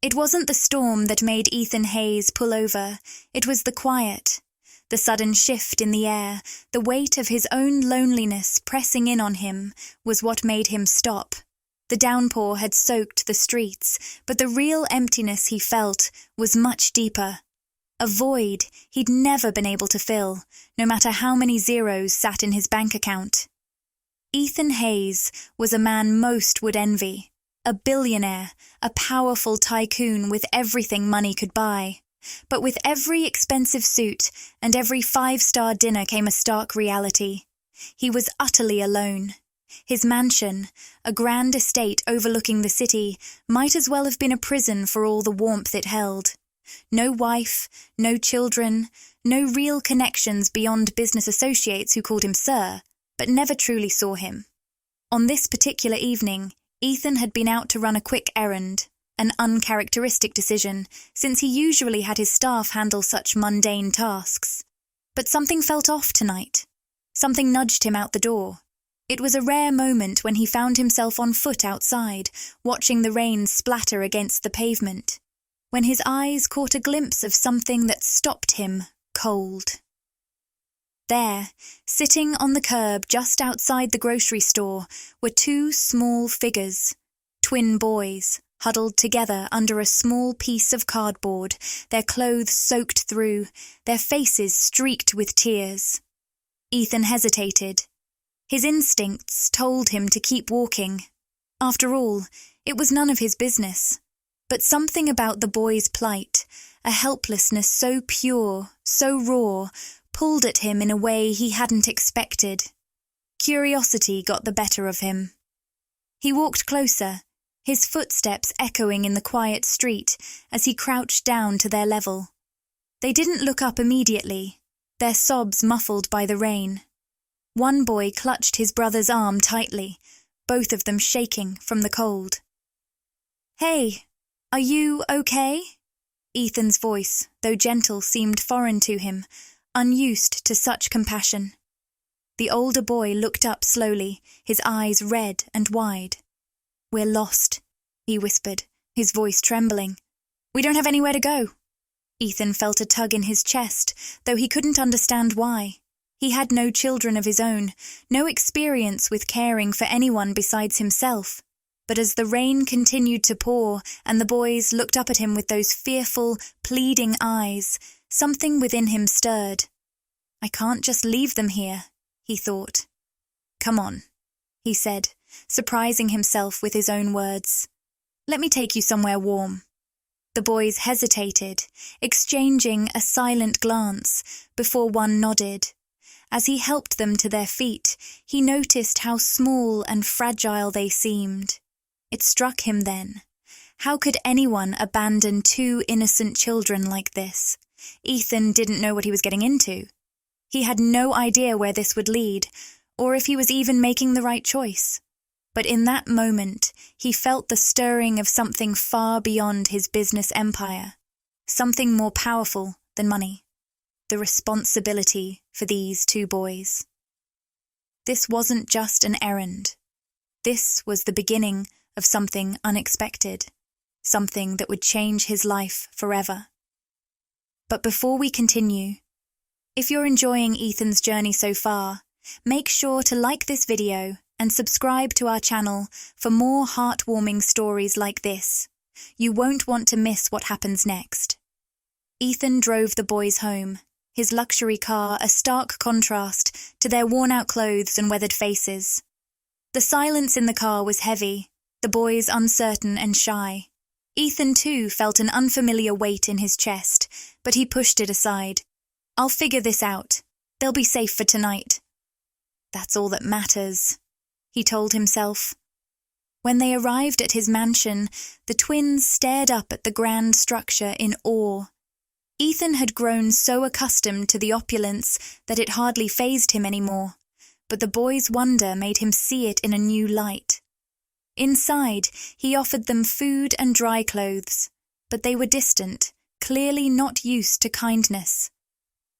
It wasn't the storm that made Ethan Hayes pull over, it was the quiet. The sudden shift in the air, the weight of his own loneliness pressing in on him, was what made him stop. The downpour had soaked the streets, but the real emptiness he felt was much deeper. A void he'd never been able to fill, no matter how many zeros sat in his bank account. Ethan Hayes was a man most would envy. A billionaire, a powerful tycoon with everything money could buy. But with every expensive suit and every 5-star dinner came a stark reality. He was utterly alone. His mansion, a grand estate overlooking the city, might as well have been a prison for all the warmth it held. No wife, no children, no real connections beyond business associates who called him sir, but never truly saw him. On this particular evening, Ethan had been out to run a quick errand, an uncharacteristic decision, since he usually had his staff handle such mundane tasks. But something felt off tonight. Something nudged him out the door. It was a rare moment when he found himself on foot outside, watching the rain splatter against the pavement, when his eyes caught a glimpse of something that stopped him cold. There, sitting on the curb just outside the grocery store, were 2 small figures, twin boys, huddled together under a small piece of cardboard, their clothes soaked through, their faces streaked with tears. Ethan hesitated. His instincts told him to keep walking. After all, it was none of his business. But something about the boy's plight, a helplessness so pure, so raw, pulled at him in a way he hadn't expected. Curiosity got the better of him. He walked closer, his footsteps echoing in the quiet street as he crouched down to their level. They didn't look up immediately, their sobs muffled by the rain. One boy clutched his brother's arm tightly, both of them shaking from the cold. "Hey, are you okay?" Ethan's voice, though gentle, seemed foreign to him, unused to such compassion. The older boy looked up slowly, his eyes red and wide. "We're lost," he whispered, his voice trembling. "We don't have anywhere to go." Ethan felt a tug in his chest, though he couldn't understand why. He had no children of his own, no experience with caring for anyone besides himself. But as the rain continued to pour and the boys looked up at him with those fearful, pleading eyes, something within him stirred. "I can't just leave them here," he thought. "Come on," he said, surprising himself with his own words. "Let me take you somewhere warm." The boys hesitated, exchanging a silent glance, before one nodded. As he helped them to their feet, he noticed how small and fragile they seemed. It struck him then. How could anyone abandon 2 innocent children like this? Ethan didn't know what he was getting into. He had no idea where this would lead, or if he was even making the right choice. But in that moment, he felt the stirring of something far beyond his business empire, something more powerful than money. The responsibility for these 2 boys. This wasn't just an errand. This was the beginning of something unexpected, something that would change his life forever. But before we continue, if you're enjoying Ethan's journey so far, make sure to like this video and subscribe to our channel for more heartwarming stories like this. You won't want to miss what happens next. Ethan drove the boys home, his luxury car a stark contrast to their worn-out clothes and weathered faces. The silence in the car was heavy, the boys uncertain and shy. Ethan too felt an unfamiliar weight in his chest, but he pushed it aside. "I'll figure this out. They'll be safe for tonight." "That's all that matters," he told himself. When they arrived at his mansion, the twins stared up at the grand structure in awe. Ethan had grown so accustomed to the opulence that it hardly fazed him anymore, but the boys' wonder made him see it in a new light. Inside, he offered them food and dry clothes, but they were distant, clearly not used to kindness.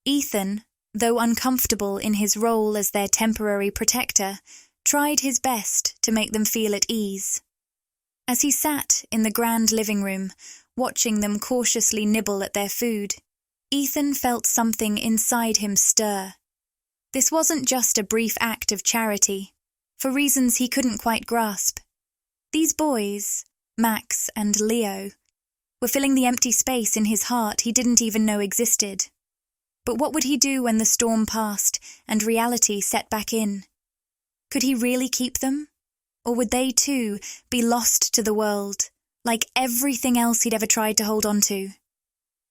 Ethan, though uncomfortable in his role as their temporary protector, tried his best to make them feel at ease. As he sat in the grand living room, watching them cautiously nibble at their food. Ethan felt something inside him stir. This wasn't just a brief act of charity, for reasons he couldn't quite grasp. These boys, Max and Leo, were filling the empty space in his heart he didn't even know existed. But what would he do when the storm passed and reality set back in? Could he really keep them? Or would they too be lost to the world, like everything else he'd ever tried to hold on to?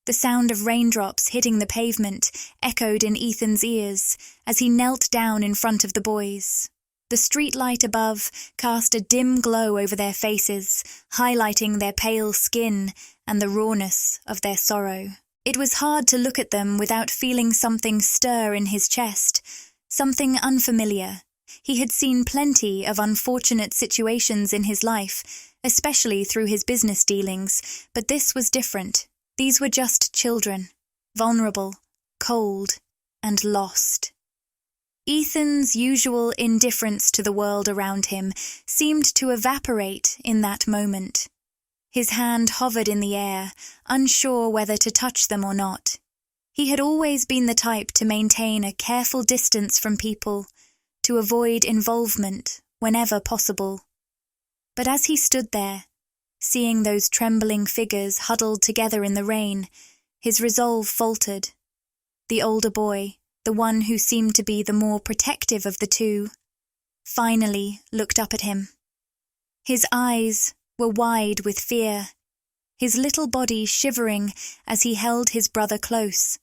The sound of raindrops hitting the pavement echoed in Ethan's ears as he knelt down in front of the boys. The streetlight above cast a dim glow over their faces, highlighting their pale skin and the rawness of their sorrow. It was hard to look at them without feeling something stir in his chest, something unfamiliar. He had seen plenty of unfortunate situations in his life, especially through his business dealings, but this was different. These were just children, vulnerable, cold, and lost. Ethan's usual indifference to the world around him seemed to evaporate in that moment. His hand hovered in the air, unsure whether to touch them or not. He had always been the type to maintain a careful distance from people, to avoid involvement whenever possible. But as he stood there, seeing those trembling figures huddled together in the rain, his resolve faltered. The older boy, the one who seemed to be the more protective of the two, finally looked up at him. His eyes were wide with fear, his little body shivering as he held his brother close.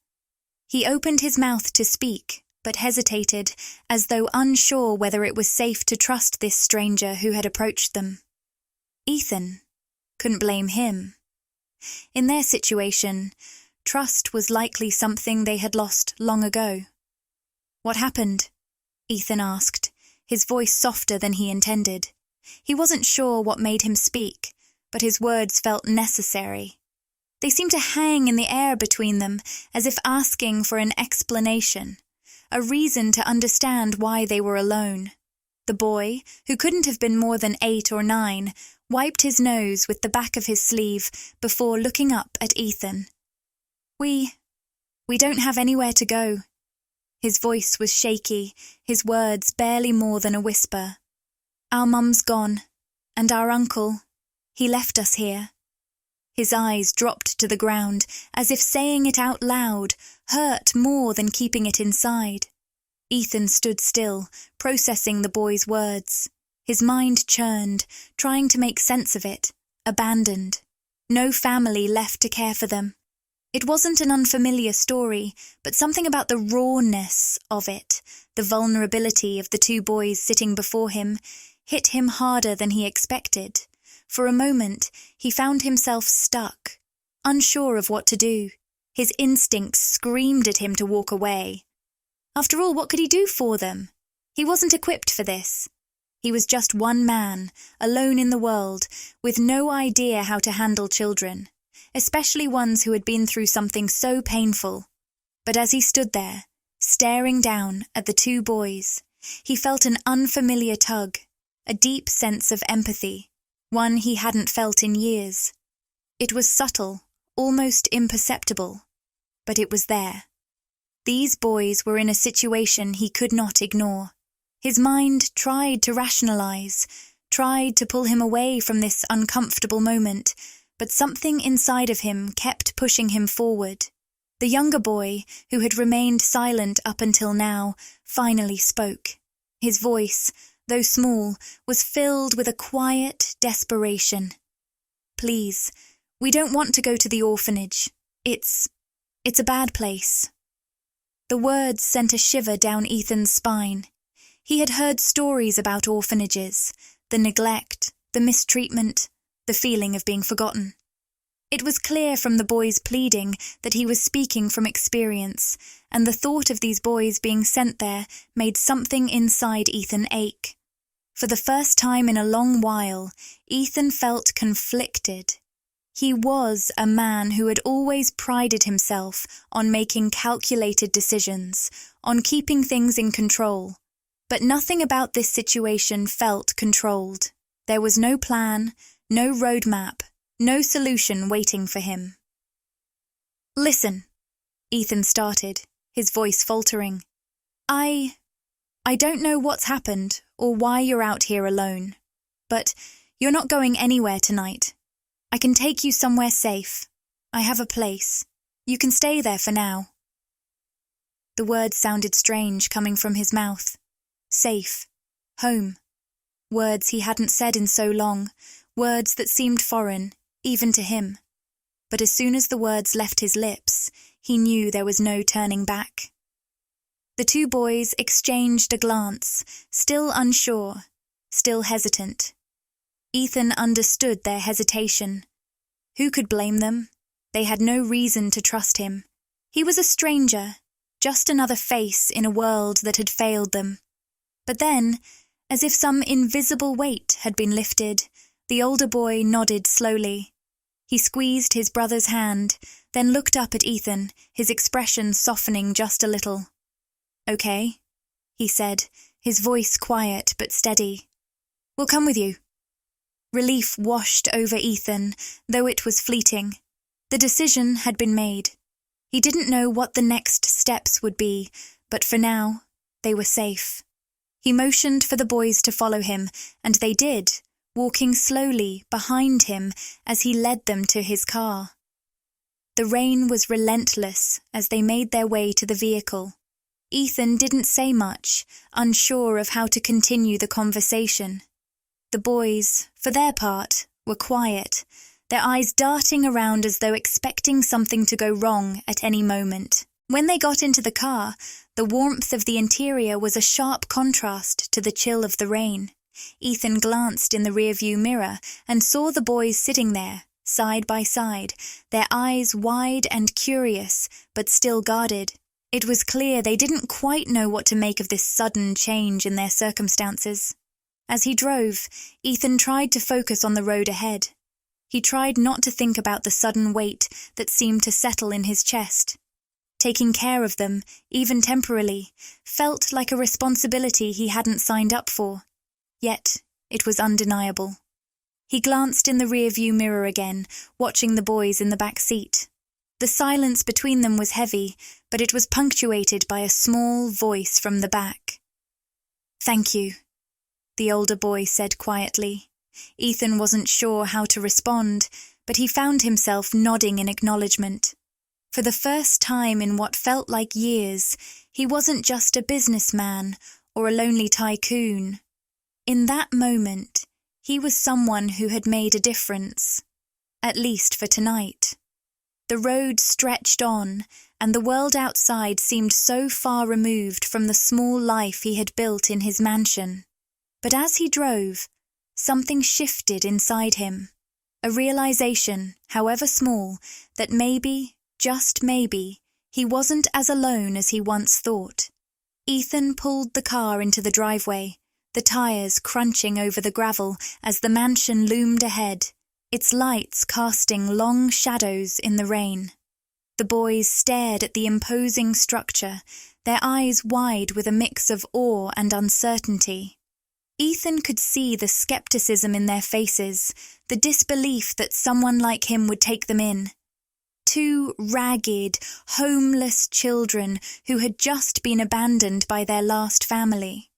He opened his mouth to speak, but hesitated, as though unsure whether it was safe to trust this stranger who had approached them. Ethan couldn't blame him. In their situation, trust was likely something they had lost long ago. "What happened?" Ethan asked, his voice softer than he intended. He wasn't sure what made him speak, but his words felt necessary. They seemed to hang in the air between them, as if asking for an explanation, a reason to understand why they were alone. The boy, who couldn't have been more than 8 or 9, wiped his nose with the back of his sleeve before looking up at Ethan. We don't have anywhere to go." His voice was shaky, his words barely more than a whisper. "Our mum's gone, and our uncle, he left us here." His eyes dropped to the ground, as if saying it out loud hurt more than keeping it inside. Ethan stood still, processing the boy's words. His mind churned, trying to make sense of it. Abandoned. No family left to care for them. It wasn't an unfamiliar story, but something about the rawness of it, the vulnerability of the two boys sitting before him, hit him harder than he expected. For a moment, he found himself stuck, unsure of what to do. His instincts screamed at him to walk away. After all, what could he do for them? He wasn't equipped for this. He was just one man, alone in the world, with no idea how to handle children, especially ones who had been through something so painful. But as he stood there, staring down at the two boys, he felt an unfamiliar tug, a deep sense of empathy, one he hadn't felt in years. It was subtle, almost imperceptible, but it was there. These boys were in a situation he could not ignore. His mind tried to rationalize, tried to pull him away from this uncomfortable moment, but something inside of him kept pushing him forward. The younger boy, who had remained silent up until now, finally spoke. His voice, though small, was filled with a quiet desperation. "Please, we don't want to go to the orphanage. It's a bad place." The words sent a shiver down Ethan's spine. He had heard stories about orphanages, the neglect, the mistreatment, the feeling of being forgotten. It was clear from the boy's pleading that he was speaking from experience, and the thought of these boys being sent there made something inside Ethan ache. For the first time in a long while, Ethan felt conflicted. He was a man who had always prided himself on making calculated decisions, on keeping things in control. But nothing about this situation felt controlled. There was no plan, no roadmap, no solution waiting for him. "Listen," Ethan started, his voice faltering. I don't know what's happened or why you're out here alone, but you're not going anywhere tonight. I can take you somewhere safe. I have a place. You can stay there for now." The words sounded strange coming from his mouth. Safe. Home. Words he hadn't said in so long, words that seemed foreign, even to him. But as soon as the words left his lips, he knew there was no turning back. The two boys exchanged a glance, still unsure, still hesitant. Ethan understood their hesitation. Who could blame them? They had no reason to trust him. He was a stranger, just another face in a world that had failed them. But then, as if some invisible weight had been lifted, the older boy nodded slowly. He squeezed his brother's hand, then looked up at Ethan, his expression softening just a little. "Okay," he said, his voice quiet but steady. "We'll come with you." Relief washed over Ethan, though it was fleeting. The decision had been made. He didn't know what the next steps would be, but for now, they were safe. He motioned for the boys to follow him, and they did, walking slowly behind him as he led them to his car. The rain was relentless as they made their way to the vehicle. Ethan didn't say much, unsure of how to continue the conversation. The boys, for their part, were quiet, their eyes darting around as though expecting something to go wrong at any moment. When they got into the car, the warmth of the interior was a sharp contrast to the chill of the rain. Ethan glanced in the rearview mirror and saw the boys sitting there, side by side, their eyes wide and curious, but still guarded. It was clear they didn't quite know what to make of this sudden change in their circumstances. As he drove, Ethan tried to focus on the road ahead. He tried not to think about the sudden weight that seemed to settle in his chest. Taking care of them, even temporarily, felt like a responsibility he hadn't signed up for. Yet, it was undeniable. He glanced in the rearview mirror again, watching the boys in the back seat. The silence between them was heavy, but it was punctuated by a small voice from the back. "Thank you," the older boy said quietly. Ethan wasn't sure how to respond, but he found himself nodding in acknowledgement. For the first time in what felt like years, he wasn't just a businessman or a lonely tycoon. In that moment, he was someone who had made a difference, at least for tonight. The road stretched on, and the world outside seemed so far removed from the small life he had built in his mansion. But as he drove, something shifted inside him, a realization, however small, that maybe, just maybe, he wasn't as alone as he once thought. Ethan pulled the car into the driveway, the tires crunching over the gravel as the mansion loomed ahead, its lights casting long shadows in the rain. The boys stared at the imposing structure, their eyes wide with a mix of awe and uncertainty. Ethan could see the skepticism in their faces, the disbelief that someone like him would take them in. Two ragged, homeless children who had just been abandoned by their last family.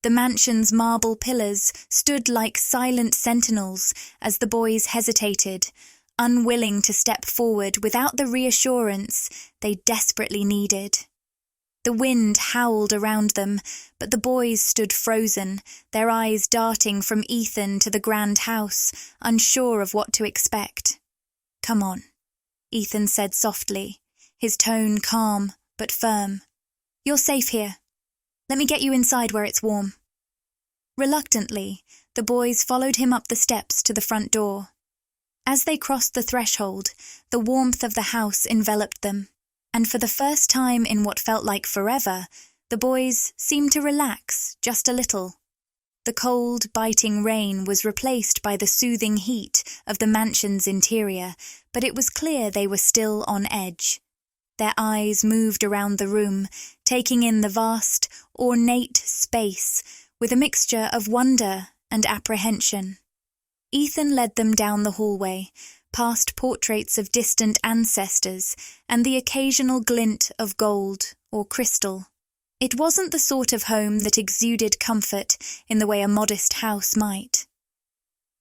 The mansion's marble pillars stood like silent sentinels as the boys hesitated, unwilling to step forward without the reassurance they desperately needed. The wind howled around them, but the boys stood frozen, their eyes darting from Ethan to the grand house, unsure of what to expect. "Come on," Ethan said softly, his tone calm but firm. "You're safe here. Let me get you inside where it's warm." Reluctantly, the boys followed him up the steps to the front door. As they crossed the threshold, the warmth of the house enveloped them, and for the first time in what felt like forever, the boys seemed to relax just a little. The cold, biting rain was replaced by the soothing heat of the mansion's interior, but it was clear they were still on edge. Their eyes moved around the room, taking in the vast, ornate space with a mixture of wonder and apprehension. Ethan led them down the hallway, past portraits of distant ancestors and the occasional glint of gold or crystal. It wasn't the sort of home that exuded comfort in the way a modest house might.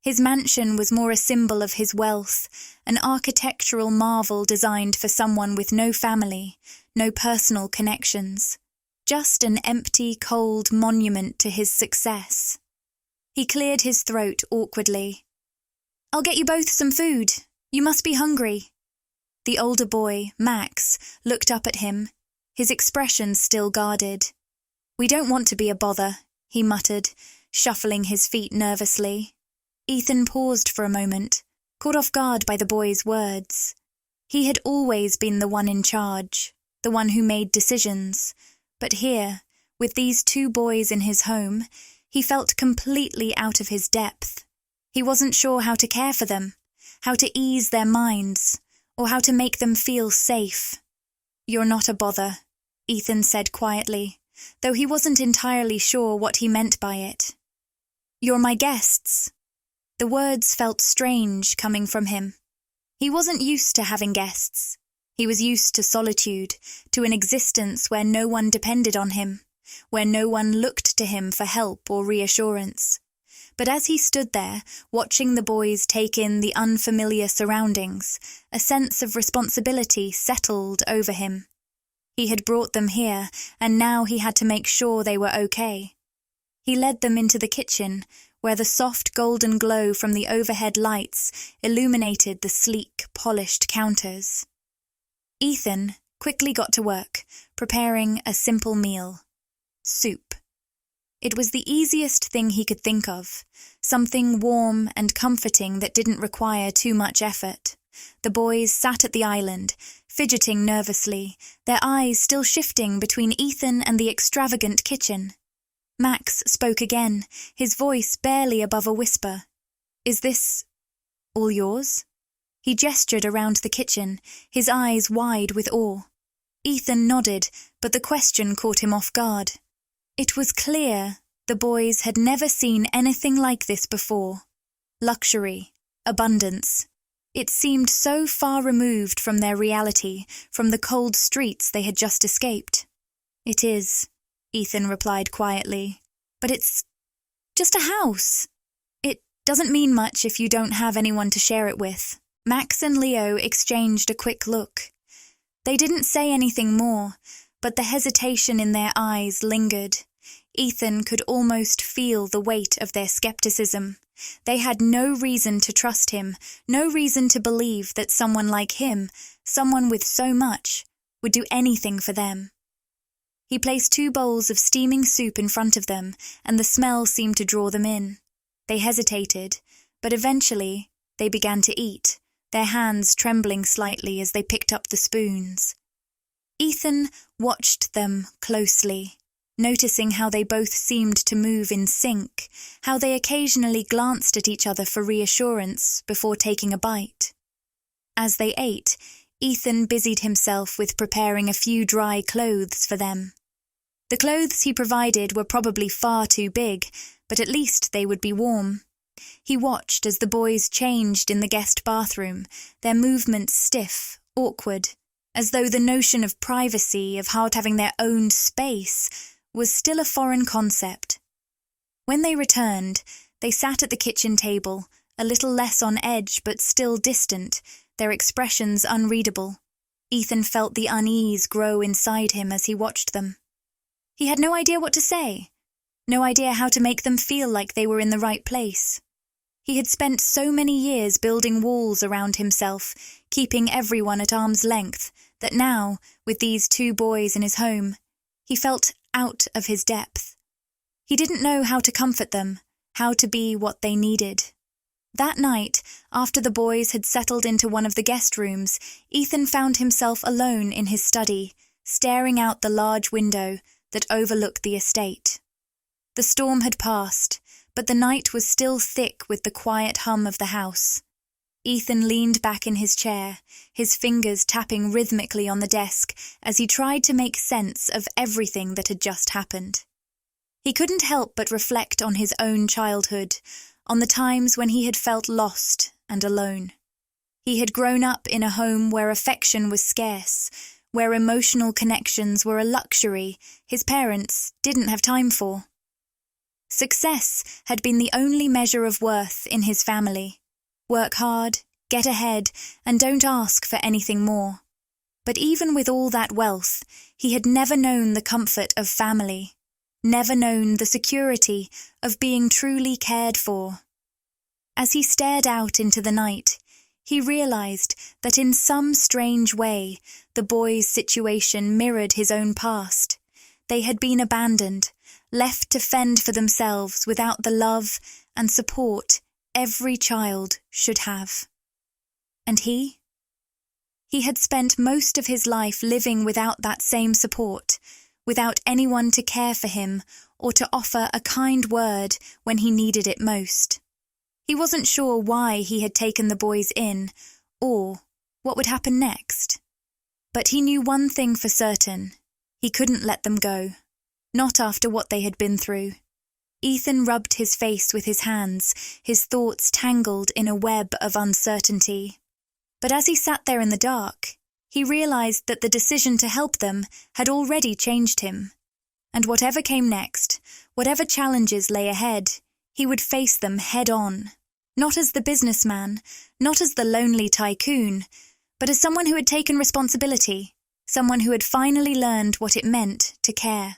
His mansion was more a symbol of his wealth, an architectural marvel designed for someone with no family, no personal connections, just an empty, cold monument to his success. He cleared his throat awkwardly. "I'll get you both some food. You must be hungry." The older boy, Max, looked up at him, his expression still guarded. "We don't want to be a bother," he muttered, shuffling his feet nervously. Ethan paused for a moment, caught off guard by the boy's words. He had always been the one in charge, the one who made decisions, but here, with these two boys in his home, he felt completely out of his depth. He wasn't sure how to care for them, how to ease their minds, or how to make them feel safe. "You're not a bother," Ethan said quietly, though he wasn't entirely sure what he meant by it. "You're my guests." The words felt strange coming from him. He wasn't used to having guests. He was used to solitude, to an existence where no one depended on him, where no one looked to him for help or reassurance. But as he stood there, watching the boys take in the unfamiliar surroundings, a sense of responsibility settled over him. He had brought them here, and now he had to make sure they were okay. He led them into the kitchen, where the soft golden glow from the overhead lights illuminated the sleek, polished counters. Ethan quickly got to work, preparing a simple meal. Soup. It was the easiest thing he could think of, something warm and comforting that didn't require too much effort. The boys sat at the island, fidgeting nervously, their eyes still shifting between Ethan and the extravagant kitchen. Max spoke again, his voice barely above a whisper. "Is this all yours?" He gestured around the kitchen, his eyes wide with awe. Ethan nodded, but the question caught him off guard. It was clear the boys had never seen anything like this before. Luxury, abundance. It seemed so far removed from their reality, from the cold streets they had just escaped. "It is," Ethan replied quietly. "But it's just a house. It doesn't mean much if you don't have anyone to share it with." Max and Leo exchanged a quick look. They didn't say anything more, but the hesitation in their eyes lingered. Ethan could almost feel the weight of their skepticism. They had no reason to trust him, no reason to believe that someone like him, someone with so much, would do anything for them. He placed 2 bowls of steaming soup in front of them, and the smell seemed to draw them in. They hesitated, but eventually they began to eat, their hands trembling slightly as they picked up the spoons. Ethan watched them closely, noticing how they both seemed to move in sync, how they occasionally glanced at each other for reassurance before taking a bite. As they ate, Ethan busied himself with preparing a few dry clothes for them. The clothes he provided were probably far too big, but at least they would be warm. He watched as the boys changed in the guest bathroom, their movements stiff, awkward, as though the notion of privacy, of having their own space, was still a foreign concept. When they returned, they sat at the kitchen table, a little less on edge but still distant, their expressions unreadable. Ethan felt the unease grow inside him as he watched them. He had no idea what to say, no idea how to make them feel like they were in the right place. He had spent so many years building walls around himself, keeping everyone at arm's length, that now, with these 2 boys in his home, he felt out of his depth. He didn't know how to comfort them, how to be what they needed. That night, after the boys had settled into one of the guest rooms, Ethan found himself alone in his study, staring out the large window that overlooked the estate. The storm had passed, but the night was still thick with the quiet hum of the house. Ethan leaned back in his chair, his fingers tapping rhythmically on the desk as he tried to make sense of everything that had just happened. He couldn't help but reflect on his own childhood, on the times when he had felt lost and alone. He had grown up in a home where affection was scarce, where emotional connections were a luxury his parents didn't have time for. Success had been the only measure of worth in his family. Work hard, get ahead, and don't ask for anything more. But even with all that wealth, he had never known the comfort of family, never known the security of being truly cared for. As he stared out into the night, he realized that in some strange way the boy's situation mirrored his own past. They had been abandoned, left to fend for themselves without the love and support every child should have. And he? He had spent most of his life living without that same support, without anyone to care for him or to offer a kind word when he needed it most. He wasn't sure why he had taken the boys in, or what would happen next. But he knew one thing for certain. He couldn't let them go. Not after what they had been through. Ethan rubbed his face with his hands, his thoughts tangled in a web of uncertainty. But as he sat there in the dark, he realized that the decision to help them had already changed him. And whatever came next, whatever challenges lay ahead, he would face them head on. Not as the businessman, not as the lonely tycoon, but as someone who had taken responsibility, someone who had finally learned what it meant to care.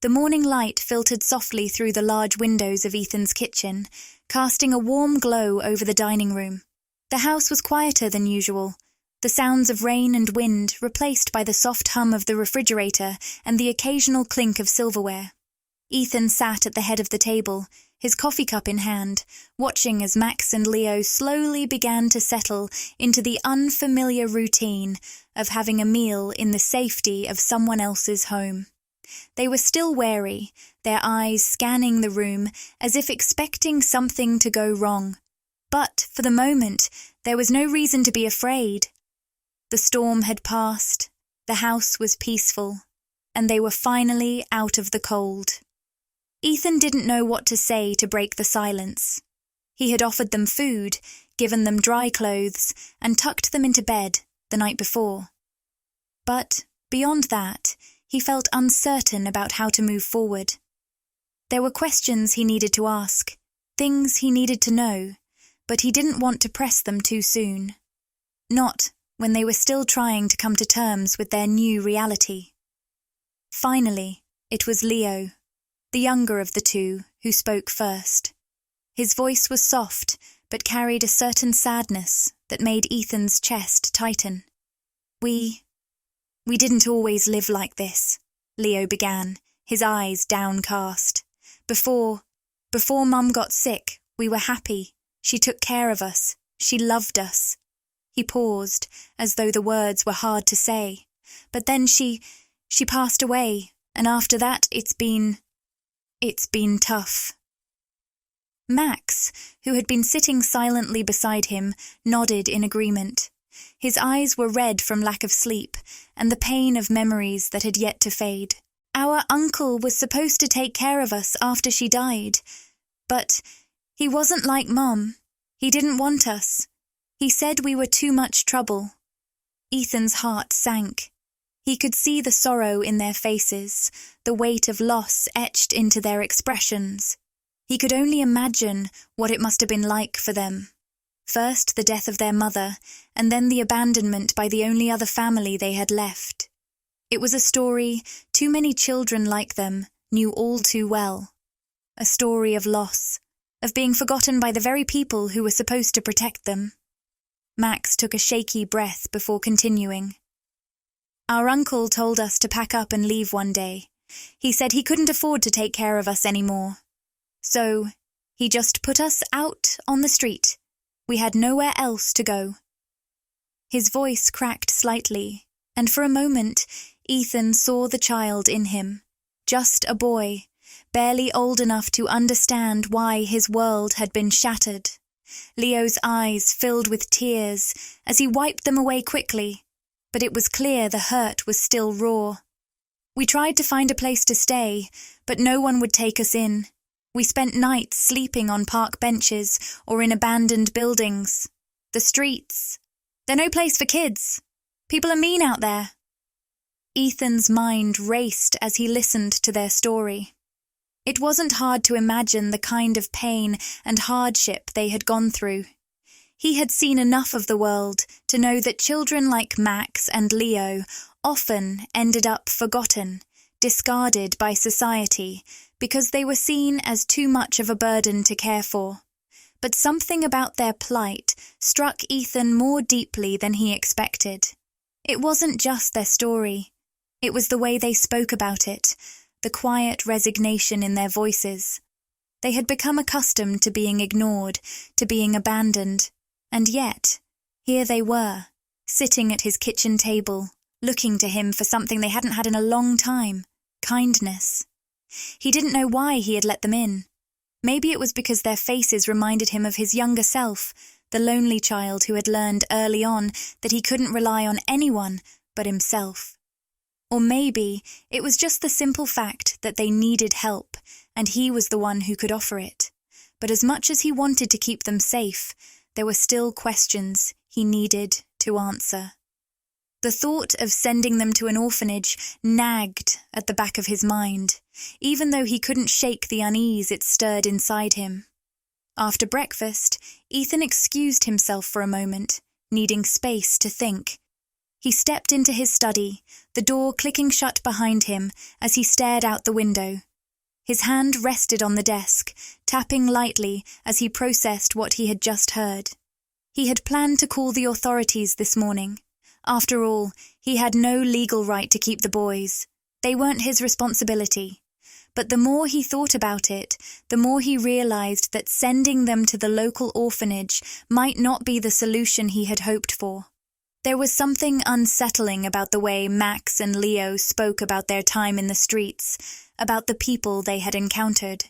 The morning light filtered softly through the large windows of Ethan's kitchen, casting a warm glow over the dining room. The house was quieter than usual, the sounds of rain and wind replaced by the soft hum of the refrigerator and the occasional clink of silverware. Ethan sat at the head of the table, his coffee cup in hand, watching as Max and Leo slowly began to settle into the unfamiliar routine of having a meal in the safety of someone else's home. They were still wary, their eyes scanning the room as if expecting something to go wrong. But, for the moment, there was no reason to be afraid. The storm had passed, the house was peaceful, and they were finally out of the cold. Ethan didn't know what to say to break the silence. He had offered them food, given them dry clothes, and tucked them into bed the night before. But, beyond that, he felt uncertain about how to move forward. There were questions he needed to ask, things he needed to know, but he didn't want to press them too soon. Not when they were still trying to come to terms with their new reality. Finally, it was Leo, the younger of the two, who spoke first. His voice was soft, but carried a certain sadness that made Ethan's chest tighten. We didn't always live like this, Leo began, his eyes downcast. Before Mum got sick, we were happy. She took care of us. She loved us. He paused, as though the words were hard to say. But then she passed away, and after that it's been tough. Max, who had been sitting silently beside him, nodded in agreement. His eyes were red from lack of sleep and the pain of memories that had yet to fade. Our uncle was supposed to take care of us after she died, but he wasn't like Mum. He didn't want us. He said we were too much trouble. Ethan's heart sank. He could see the sorrow in their faces, the weight of loss etched into their expressions. He could only imagine what it must have been like for them. First the death of their mother, and then the abandonment by the only other family they had left. It was a story too many children like them knew all too well. A story of loss, of being forgotten by the very people who were supposed to protect them. Max took a shaky breath before continuing. Our uncle told us to pack up and leave one day. He said he couldn't afford to take care of us anymore. So, he just put us out on the street. We had nowhere else to go. His voice cracked slightly, and for a moment, Ethan saw the child in him. Just a boy, barely old enough to understand why his world had been shattered. Leo's eyes filled with tears as he wiped them away quickly, but it was clear the hurt was still raw. We tried to find a place to stay, but no one would take us in. We spent nights sleeping on park benches or in abandoned buildings. The streets. They're no place for kids. People are mean out there. Ethan's mind raced as he listened to their story. It wasn't hard to imagine the kind of pain and hardship they had gone through. He had seen enough of the world to know that children like Max and Leo often ended up forgotten, discarded by society, because they were seen as too much of a burden to care for. But something about their plight struck Ethan more deeply than he expected. It wasn't just their story. It was the way they spoke about it, the quiet resignation in their voices. They had become accustomed to being ignored, to being abandoned, and yet, here they were, sitting at his kitchen table, looking to him for something they hadn't had in a long time, kindness. He didn't know why he had let them in. Maybe it was because their faces reminded him of his younger self, the lonely child who had learned early on that he couldn't rely on anyone but himself. Or maybe it was just the simple fact that they needed help, and he was the one who could offer it. But as much as he wanted to keep them safe, there were still questions he needed to answer. The thought of sending them to an orphanage nagged at the back of his mind, even though he couldn't shake the unease it stirred inside him. After breakfast, Ethan excused himself for a moment, needing space to think. He stepped into his study, the door clicking shut behind him as he stared out the window. His hand rested on the desk, tapping lightly as he processed what he had just heard. He had planned to call the authorities this morning. After all, he had no legal right to keep the boys. They weren't his responsibility. But the more he thought about it, the more he realized that sending them to the local orphanage might not be the solution he had hoped for. There was something unsettling about the way Max and Leo spoke about their time in the streets, about the people they had encountered.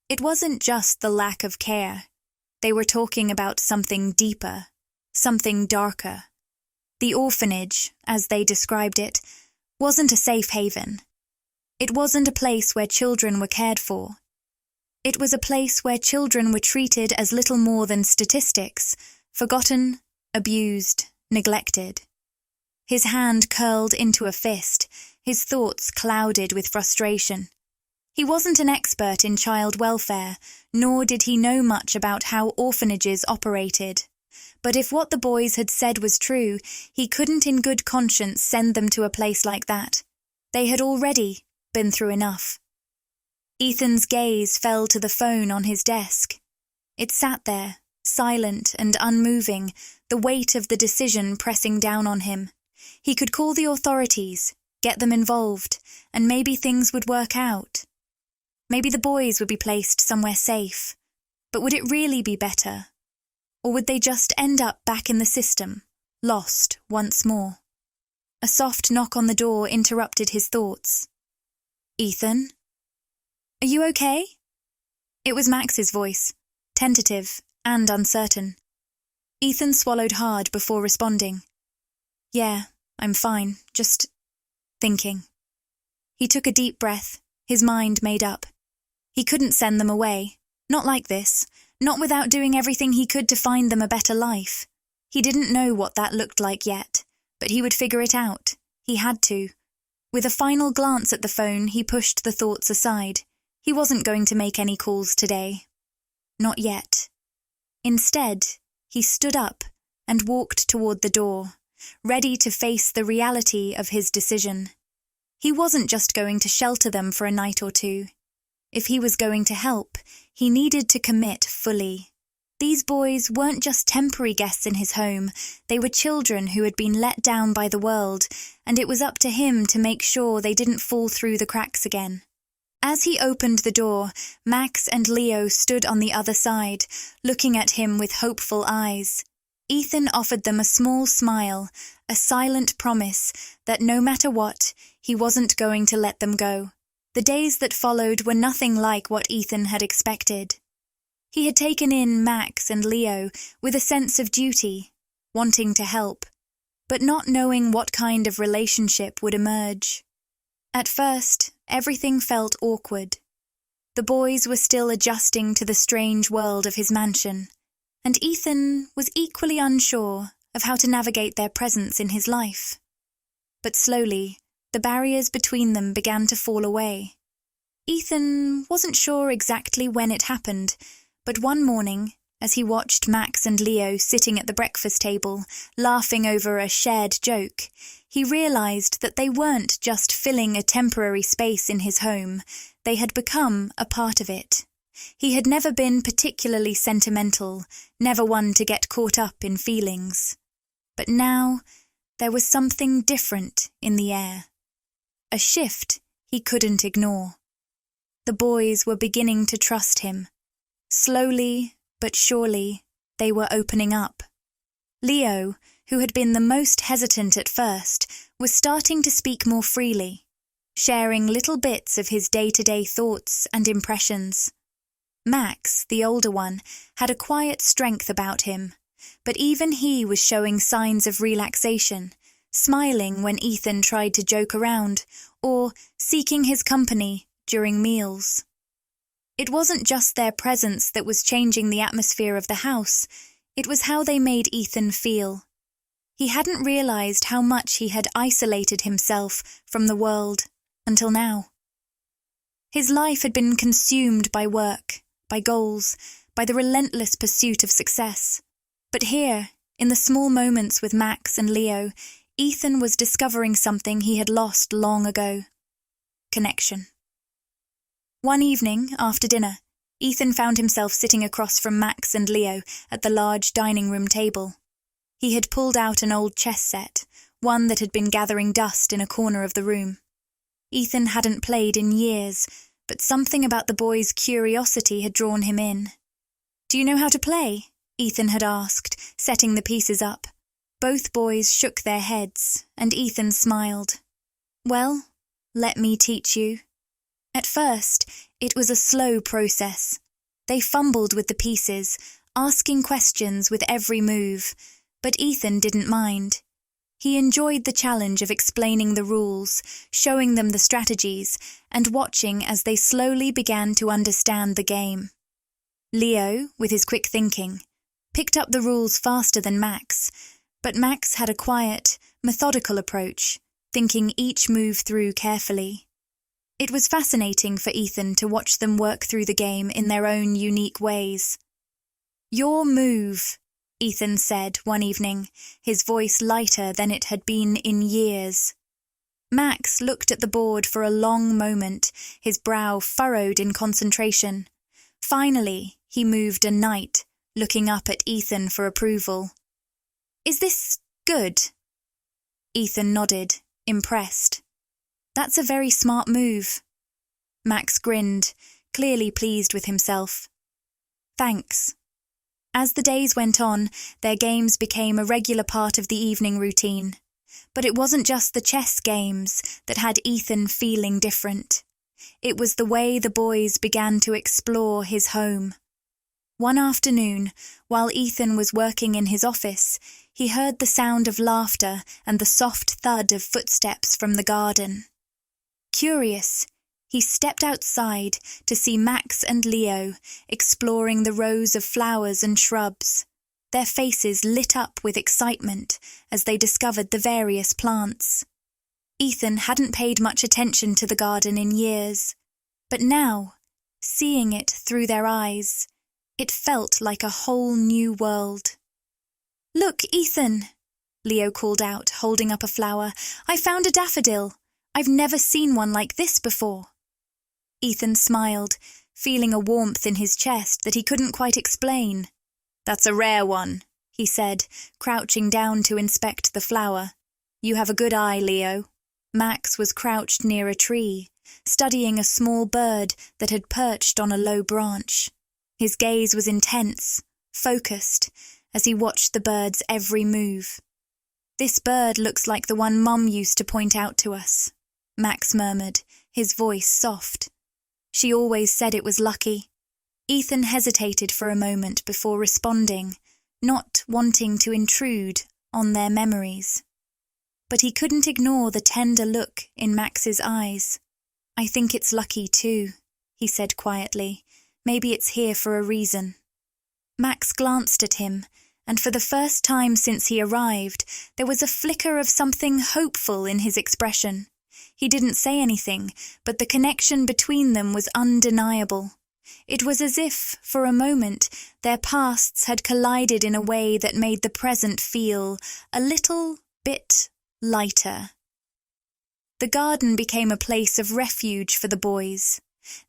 It wasn't just the lack of care. They were talking about something deeper, something darker. The orphanage, as they described it, wasn't a safe haven. It wasn't a place where children were cared for. It was a place where children were treated as little more than statistics, forgotten, abused, neglected. His hand curled into a fist, his thoughts clouded with frustration. He wasn't an expert in child welfare, nor did he know much about how orphanages operated. But if what the boys had said was true, he couldn't in good conscience send them to a place like that. They had already been through enough. Ethan's gaze fell to the phone on his desk. It sat there, silent and unmoving, the weight of the decision pressing down on him. He could call the authorities, get them involved, and maybe things would work out. Maybe the boys would be placed somewhere safe. But would it really be better? Or would they just end up back in the system, lost once more? A soft knock on the door interrupted his thoughts. "Ethan? Are you okay?" It was Max's voice, tentative and uncertain. Ethan swallowed hard before responding. "Yeah, I'm fine, just thinking." He took a deep breath, his mind made up. He couldn't send them away, not like this, not without doing everything he could to find them a better life. He didn't know what that looked like yet, but he would figure it out. He had to. With a final glance at the phone, he pushed the thoughts aside. He wasn't going to make any calls today. Not yet. Instead, he stood up and walked toward the door, ready to face the reality of his decision. He wasn't just going to shelter them for a night or two. If he was going to help, he needed to commit fully. These boys weren't just temporary guests in his home, they were children who had been let down by the world, and it was up to him to make sure they didn't fall through the cracks again. As he opened the door, Max and Leo stood on the other side, looking at him with hopeful eyes. Ethan offered them a small smile, a silent promise that no matter what, he wasn't going to let them go. The days that followed were nothing like what Ethan had expected. He had taken in Max and Leo with a sense of duty, wanting to help, but not knowing what kind of relationship would emerge. At first, everything felt awkward. The boys were still adjusting to the strange world of his mansion, and Ethan was equally unsure of how to navigate their presence in his life. But slowly, the barriers between them began to fall away. Ethan wasn't sure exactly when it happened, but one morning, as he watched Max and Leo sitting at the breakfast table, laughing over a shared joke, he realized that they weren't just filling a temporary space in his home, they had become a part of it. He had never been particularly sentimental, never one to get caught up in feelings. But now, there was something different in the air. A shift he couldn't ignore. The boys were beginning to trust him. Slowly, but surely, they were opening up. Leo, who had been the most hesitant at first, was starting to speak more freely, sharing little bits of his day-to-day thoughts and impressions. Max, the older one, had a quiet strength about him, but even he was showing signs of relaxation, smiling when Ethan tried to joke around, or seeking his company during meals. It wasn't just their presence that was changing the atmosphere of the house, it was how they made Ethan feel. He hadn't realized how much he had isolated himself from the world until now. His life had been consumed by work, by goals, by the relentless pursuit of success. But here, in the small moments with Max and Leo, Ethan was discovering something he had lost long ago. Connection. One evening, after dinner, Ethan found himself sitting across from Max and Leo at the large dining room table. He had pulled out an old chess set, one that had been gathering dust in a corner of the room. Ethan hadn't played in years, but something about the boy's curiosity had drawn him in. "Do you know how to play?" Ethan had asked, setting the pieces up. Both boys shook their heads, and Ethan smiled. "Well, let me teach you." At first, it was a slow process. They fumbled with the pieces, asking questions with every move, but Ethan didn't mind. He enjoyed the challenge of explaining the rules, showing them the strategies, and watching as they slowly began to understand the game. Leo, with his quick thinking, picked up the rules faster than Max, but Max had a quiet, methodical approach, thinking each move through carefully. It was fascinating for Ethan to watch them work through the game in their own unique ways. "Your move," Ethan said one evening, his voice lighter than it had been in years. Max looked at the board for a long moment, his brow furrowed in concentration. Finally, he moved a knight, looking up at Ethan for approval. "Is this good?" Ethan nodded, impressed. "That's a very smart move." Max grinned, clearly pleased with himself. "Thanks." As the days went on, their games became a regular part of the evening routine. But it wasn't just the chess games that had Ethan feeling different. It was the way the boys began to explore his home. One afternoon, while Ethan was working in his office, he heard the sound of laughter and the soft thud of footsteps from the garden. Curious, he stepped outside to see Max and Leo exploring the rows of flowers and shrubs, their faces lit up with excitement as they discovered the various plants. Ethan hadn't paid much attention to the garden in years, but now, seeing it through their eyes, it felt like a whole new world. "Look, Ethan," Leo called out, holding up a flower. "I found a daffodil. I've never seen one like this before." Ethan smiled, feeling a warmth in his chest that he couldn't quite explain. "That's a rare one," he said, crouching down to inspect the flower. "You have a good eye, Leo." Max was crouched near a tree, studying a small bird that had perched on a low branch. His gaze was intense, focused, as he watched the bird's every move. "This bird looks like the one Mum used to point out to us," Max murmured, his voice soft. "She always said it was lucky." Ethan hesitated for a moment before responding, not wanting to intrude on their memories. But he couldn't ignore the tender look in Max's eyes. "I think it's lucky too," he said quietly. "Maybe it's here for a reason." Max glanced at him, and for the first time since he arrived, there was a flicker of something hopeful in his expression. He didn't say anything, but the connection between them was undeniable. It was as if, for a moment, their pasts had collided in a way that made the present feel a little bit lighter. The garden became a place of refuge for the boys.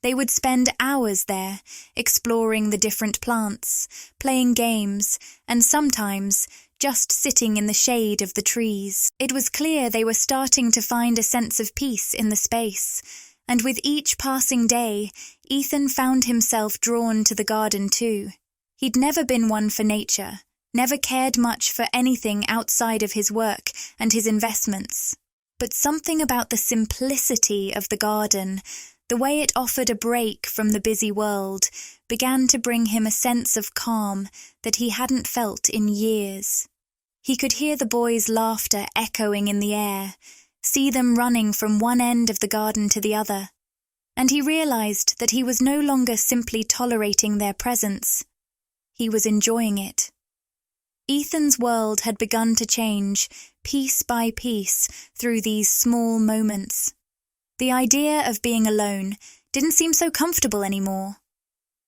They would spend hours there, exploring the different plants, playing games, and sometimes just sitting in the shade of the trees. It was clear they were starting to find a sense of peace in the space, and with each passing day, Ethan found himself drawn to the garden too. He'd never been one for nature, never cared much for anything outside of his work and his investments. But something about the simplicity of the garden, the way it offered a break from the busy world, began to bring him a sense of calm that he hadn't felt in years. He could hear the boys' laughter echoing in the air, see them running from one end of the garden to the other, and he realized that he was no longer simply tolerating their presence. He was enjoying it. Ethan's world had begun to change, piece by piece, through these small moments. The idea of being alone didn't seem so comfortable anymore.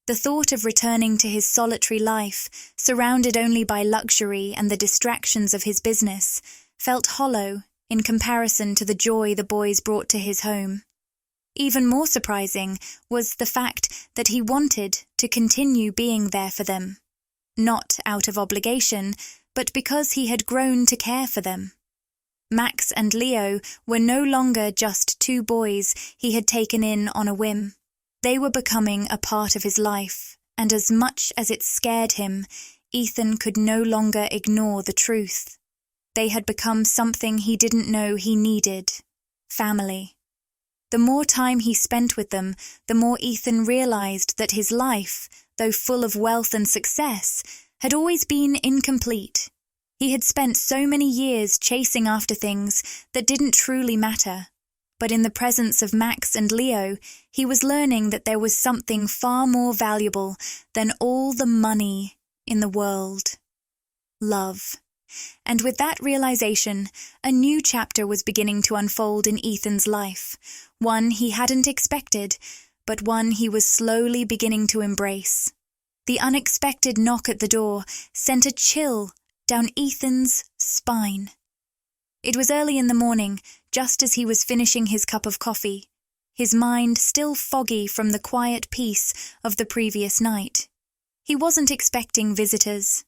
The thought of returning to his solitary life, surrounded only by luxury and the distractions of his business, felt hollow in comparison to the joy the boys brought to his home. Even more surprising was the fact that he wanted to continue being there for them. Not out of obligation, but because he had grown to care for them. Max and Leo were no longer just two boys he had taken in on a whim. They were becoming a part of his life, and as much as it scared him, Ethan could no longer ignore the truth. They had become something he didn't know he needed: family. The more time he spent with them, the more Ethan realized that his life, though full of wealth and success, had always been incomplete. He had spent so many years chasing after things that didn't truly matter. But in the presence of Max and Leo, he was learning that there was something far more valuable than all the money in the world: love. And with that realization, a new chapter was beginning to unfold in Ethan's life, one he hadn't expected, but one he was slowly beginning to embrace. The unexpected knock at the door sent a chill down Ethan's spine. It was early in the morning, just as he was finishing his cup of coffee, his mind still foggy from the quiet peace of the previous night. He wasn't expecting visitors.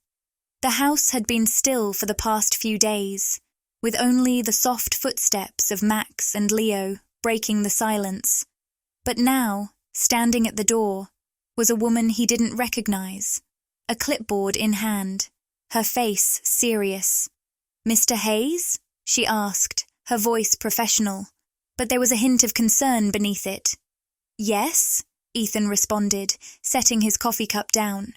The house had been still for the past few days, with only the soft footsteps of Max and Leo breaking the silence. But now, standing at the door, was a woman he didn't recognize, a clipboard in hand, her face serious. "Mr. Hayes?" she asked, her voice professional, but there was a hint of concern beneath it. "Yes," Ethan responded, setting his coffee cup down.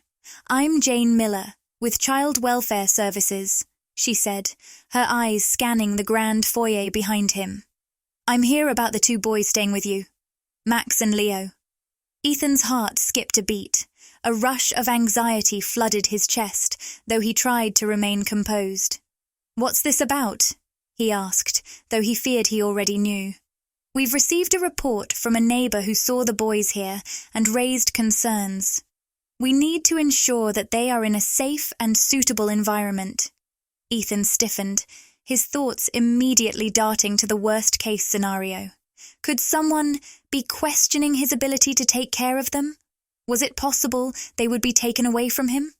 "I'm Jane Miller, with Child Welfare Services," she said, her eyes scanning the grand foyer behind him. "I'm here about the two boys staying with you, Max and Leo." Ethan's heart skipped a beat. A rush of anxiety flooded his chest, though he tried to remain composed. "What's this about?" he asked, though he feared he already knew. "We've received a report from a neighbor who saw the boys here and raised concerns. We need to ensure that they are in a safe and suitable environment." Ethan stiffened, his thoughts immediately darting to the worst-case scenario. Could someone be questioning his ability to take care of them? Was it possible they would be taken away from him?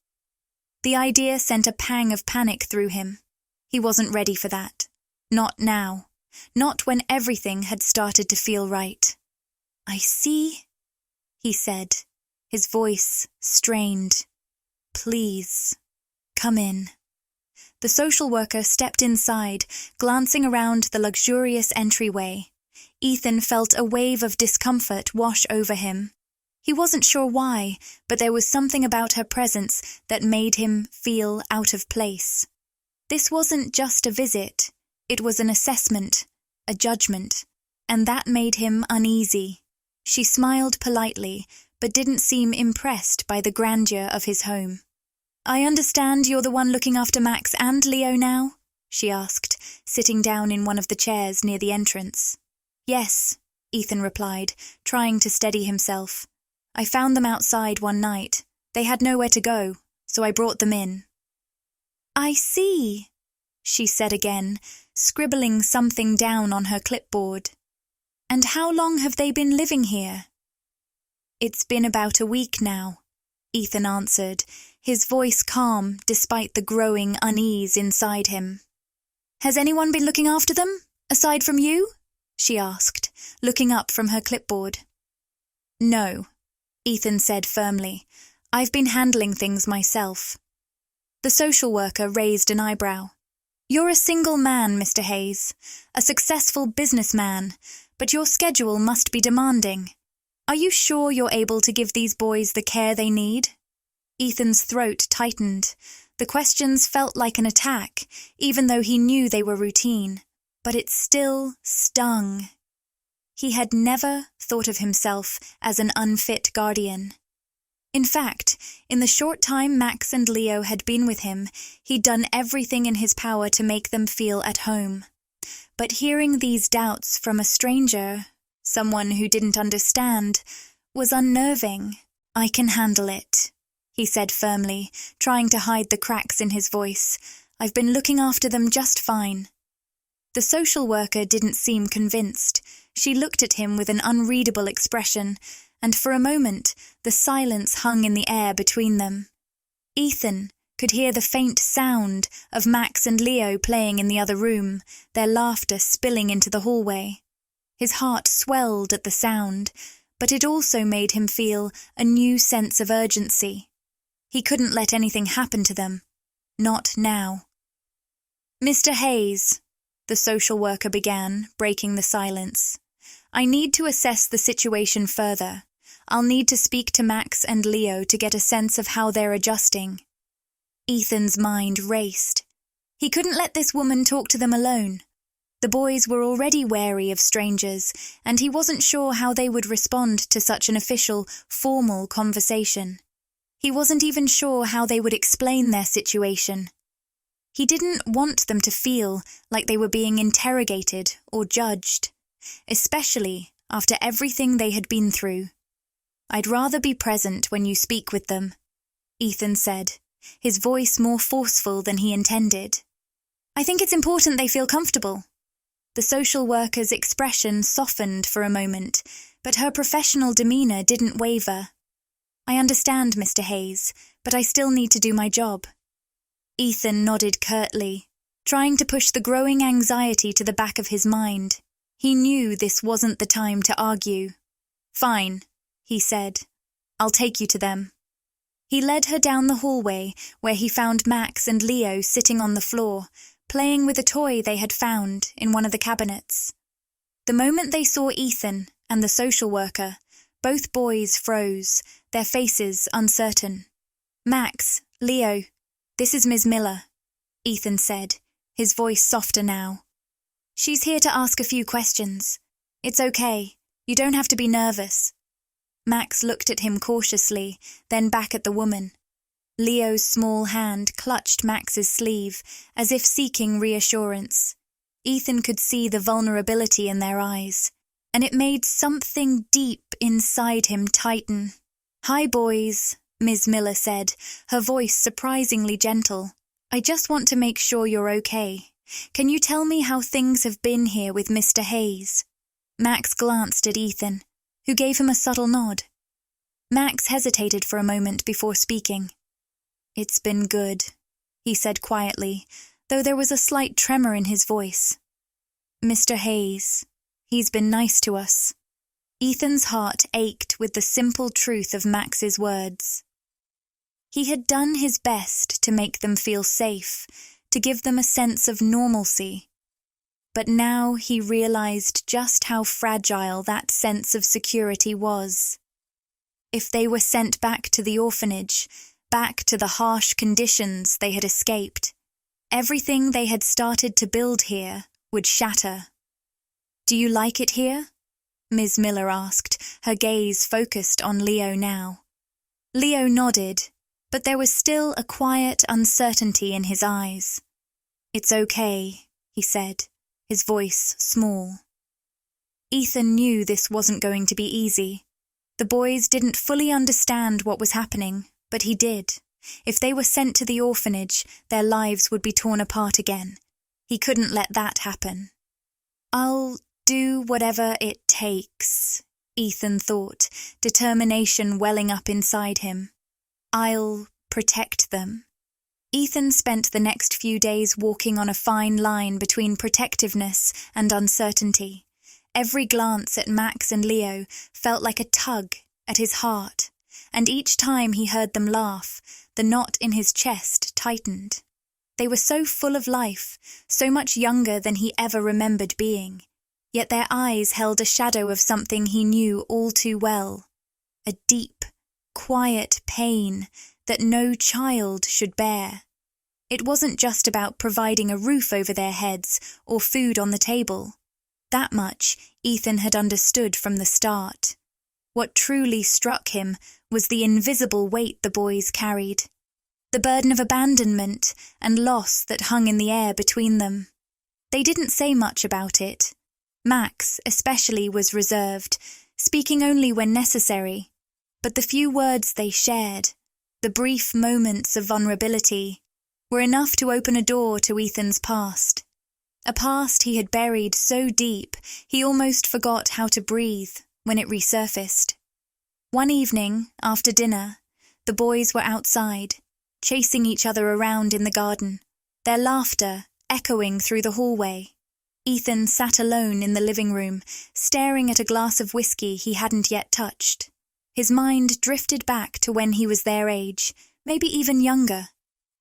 The idea sent a pang of panic through him. He wasn't ready for that. Not now. Not when everything had started to feel right. "I see," he said, his voice strained. "Please, come in." The social worker stepped inside, glancing around the luxurious entryway. Ethan felt a wave of discomfort wash over him. He wasn't sure why, but there was something about her presence that made him feel out of place. This wasn't just a visit, it was an assessment, a judgment, and that made him uneasy. She smiled politely, but didn't seem impressed by the grandeur of his home. "I understand you're the one looking after Max and Leo now?" she asked, sitting down in one of the chairs near the entrance. "Yes," Ethan replied, trying to steady himself. "I found them outside one night. They had nowhere to go, so I brought them in." "I see," she said again, scribbling something down on her clipboard. "And how long have they been living here?" "It's been about a week now," Ethan answered, his voice calm despite the growing unease inside him. "Has anyone been looking after them, aside from you?" she asked, looking up from her clipboard. "No," Ethan said firmly. "I've been handling things myself." The social worker raised an eyebrow. "You're a single man, Mr. Hayes, a successful businessman, but your schedule must be demanding. Are you sure you're able to give these boys the care they need?" Ethan's throat tightened. The questions felt like an attack, even though he knew they were routine, but it still stung. He had never thought of himself as an unfit guardian. In fact, in the short time Max and Leo had been with him, he'd done everything in his power to make them feel at home. But hearing these doubts from a stranger, someone who didn't understand, was unnerving. "I can handle it," he said firmly, trying to hide the cracks in his voice. "I've been looking after them just fine." The social worker didn't seem convinced. She looked at him with an unreadable expression, and for a moment the silence hung in the air between them. Ethan could hear the faint sound of Max and Leo playing in the other room, their laughter spilling into the hallway. His heart swelled at the sound, but it also made him feel a new sense of urgency. He couldn't let anything happen to them. Not now. "Mr. Hayes," the social worker began, breaking the silence. "I need to assess the situation further. I'll need to speak to Max and Leo to get a sense of how they're adjusting." Ethan's mind raced. He couldn't let this woman talk to them alone. The boys were already wary of strangers, and he wasn't sure how they would respond to such an official, formal conversation. He wasn't even sure how they would explain their situation. He didn't want them to feel like they were being interrogated or judged, especially after everything they had been through. "I'd rather be present when you speak with them," Ethan said, his voice more forceful than he intended. "I think it's important they feel comfortable." The social worker's expression softened for a moment, but her professional demeanor didn't waver. "I understand, Mr. Hayes, but I still need to do my job." Ethan nodded curtly, trying to push the growing anxiety to the back of his mind. He knew this wasn't the time to argue. "Fine," he said. "I'll take you to them." He led her down the hallway, where he found Max and Leo sitting on the floor, playing with a toy they had found in one of the cabinets. The moment they saw Ethan and the social worker, both boys froze, their faces uncertain. "Max, Leo, this is Ms. Miller," Ethan said, his voice softer now. "She's here to ask a few questions. It's okay. You don't have to be nervous." Max looked at him cautiously, then back at the woman. Leo's small hand clutched Max's sleeve, as if seeking reassurance. Ethan could see the vulnerability in their eyes, and it made something deep inside him tighten. "Hi, boys," Ms. Miller said, her voice surprisingly gentle. "I just want to make sure you're okay. Can you tell me how things have been here with Mr. Hayes?" Max glanced at Ethan, who gave him a subtle nod. Max hesitated for a moment before speaking. "It's been good," he said quietly, though there was a slight tremor in his voice. "Mr. Hayes, he's been nice to us." Ethan's heart ached with the simple truth of Max's words. He had done his best to make them feel safe, to give them a sense of normalcy. But now he realized just how fragile that sense of security was. If they were sent back to the orphanage, back to the harsh conditions they had escaped, everything they had started to build here would shatter. "Do you like it here?" Ms. Miller asked, her gaze focused on Leo now. Leo nodded, but there was still a quiet uncertainty in his eyes. "It's okay," he said, his voice small. Ethan knew this wasn't going to be easy. The boys didn't fully understand what was happening, but he did. If they were sent to the orphanage, their lives would be torn apart again. He couldn't let that happen. "I'll do whatever it takes," Ethan thought, determination welling up inside him. "I'll protect them." Ethan spent the next few days walking on a fine line between protectiveness and uncertainty. Every glance at Max and Leo felt like a tug at his heart, and each time he heard them laugh, the knot in his chest tightened. They were so full of life, so much younger than he ever remembered being, yet their eyes held a shadow of something he knew all too well, a deep, quiet pain that no child should bear. It wasn't just about providing a roof over their heads or food on the table. That much Ethan had understood from the start. What truly struck him was the invisible weight the boys carried, the burden of abandonment and loss that hung in the air between them. They didn't say much about it. Max, especially, was reserved, speaking only when necessary. But the few words they shared, the brief moments of vulnerability, were enough to open a door to Ethan's past. A past he had buried so deep he almost forgot how to breathe when it resurfaced. One evening, after dinner, the boys were outside, chasing each other around in the garden, their laughter echoing through the hallway. Ethan sat alone in the living room, staring at a glass of whiskey he hadn't yet touched. His mind drifted back to when he was their age, maybe even younger.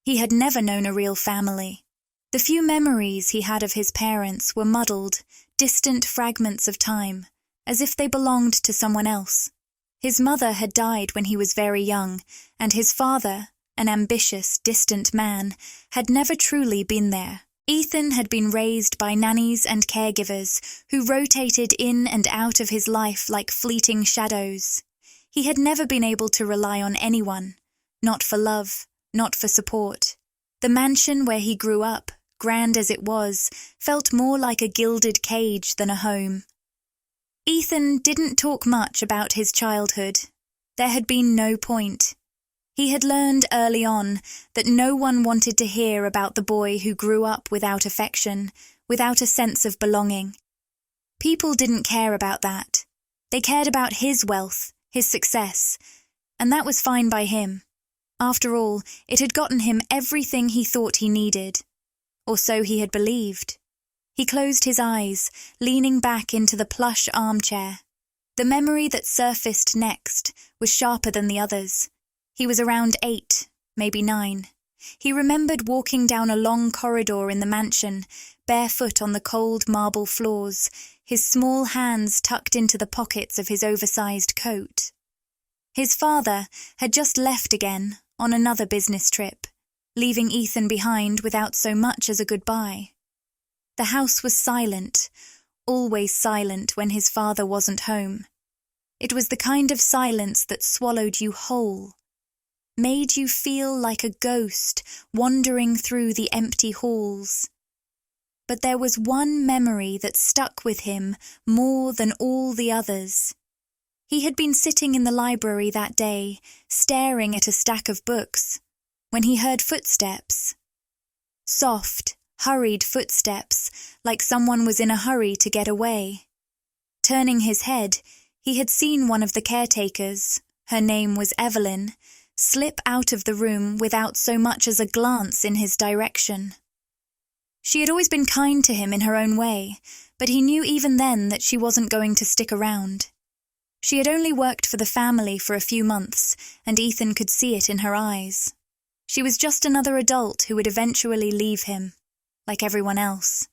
He had never known a real family. The few memories he had of his parents were muddled, distant fragments of time, as if they belonged to someone else. His mother had died when he was very young, and his father, an ambitious, distant man, had never truly been there. Ethan had been raised by nannies and caregivers who rotated in and out of his life like fleeting shadows. He had never been able to rely on anyone, not for love, not for support. The mansion where he grew up, grand as it was, felt more like a gilded cage than a home. Ethan didn't talk much about his childhood. There had been no point. He had learned early on that no one wanted to hear about the boy who grew up without affection, without a sense of belonging. People didn't care about that. They cared about his wealth, his success, and that was fine by him. After all, it had gotten him everything he thought he needed. Or so he had believed. He closed his eyes, leaning back into the plush armchair. The memory that surfaced next was sharper than the others. He was around 8, maybe 9. He remembered walking down a long corridor in the mansion, barefoot on the cold marble floors, his small hands tucked into the pockets of his oversized coat. His father had just left again on another business trip, leaving Ethan behind without so much as a goodbye. The house was silent, always silent when his father wasn't home. It was the kind of silence that swallowed you whole, made you feel like a ghost wandering through the empty halls. But there was one memory that stuck with him more than all the others. He had been sitting in the library that day, staring at a stack of books, when he heard footsteps. Soft, hurried footsteps, like someone was in a hurry to get away. Turning his head, he had seen one of the caretakers, her name was Evelyn, slip out of the room without so much as a glance in his direction. She had always been kind to him in her own way, but he knew even then that she wasn't going to stick around. She had only worked for the family for a few months, and Ethan could see it in her eyes. She was just another adult who would eventually leave him, like everyone else.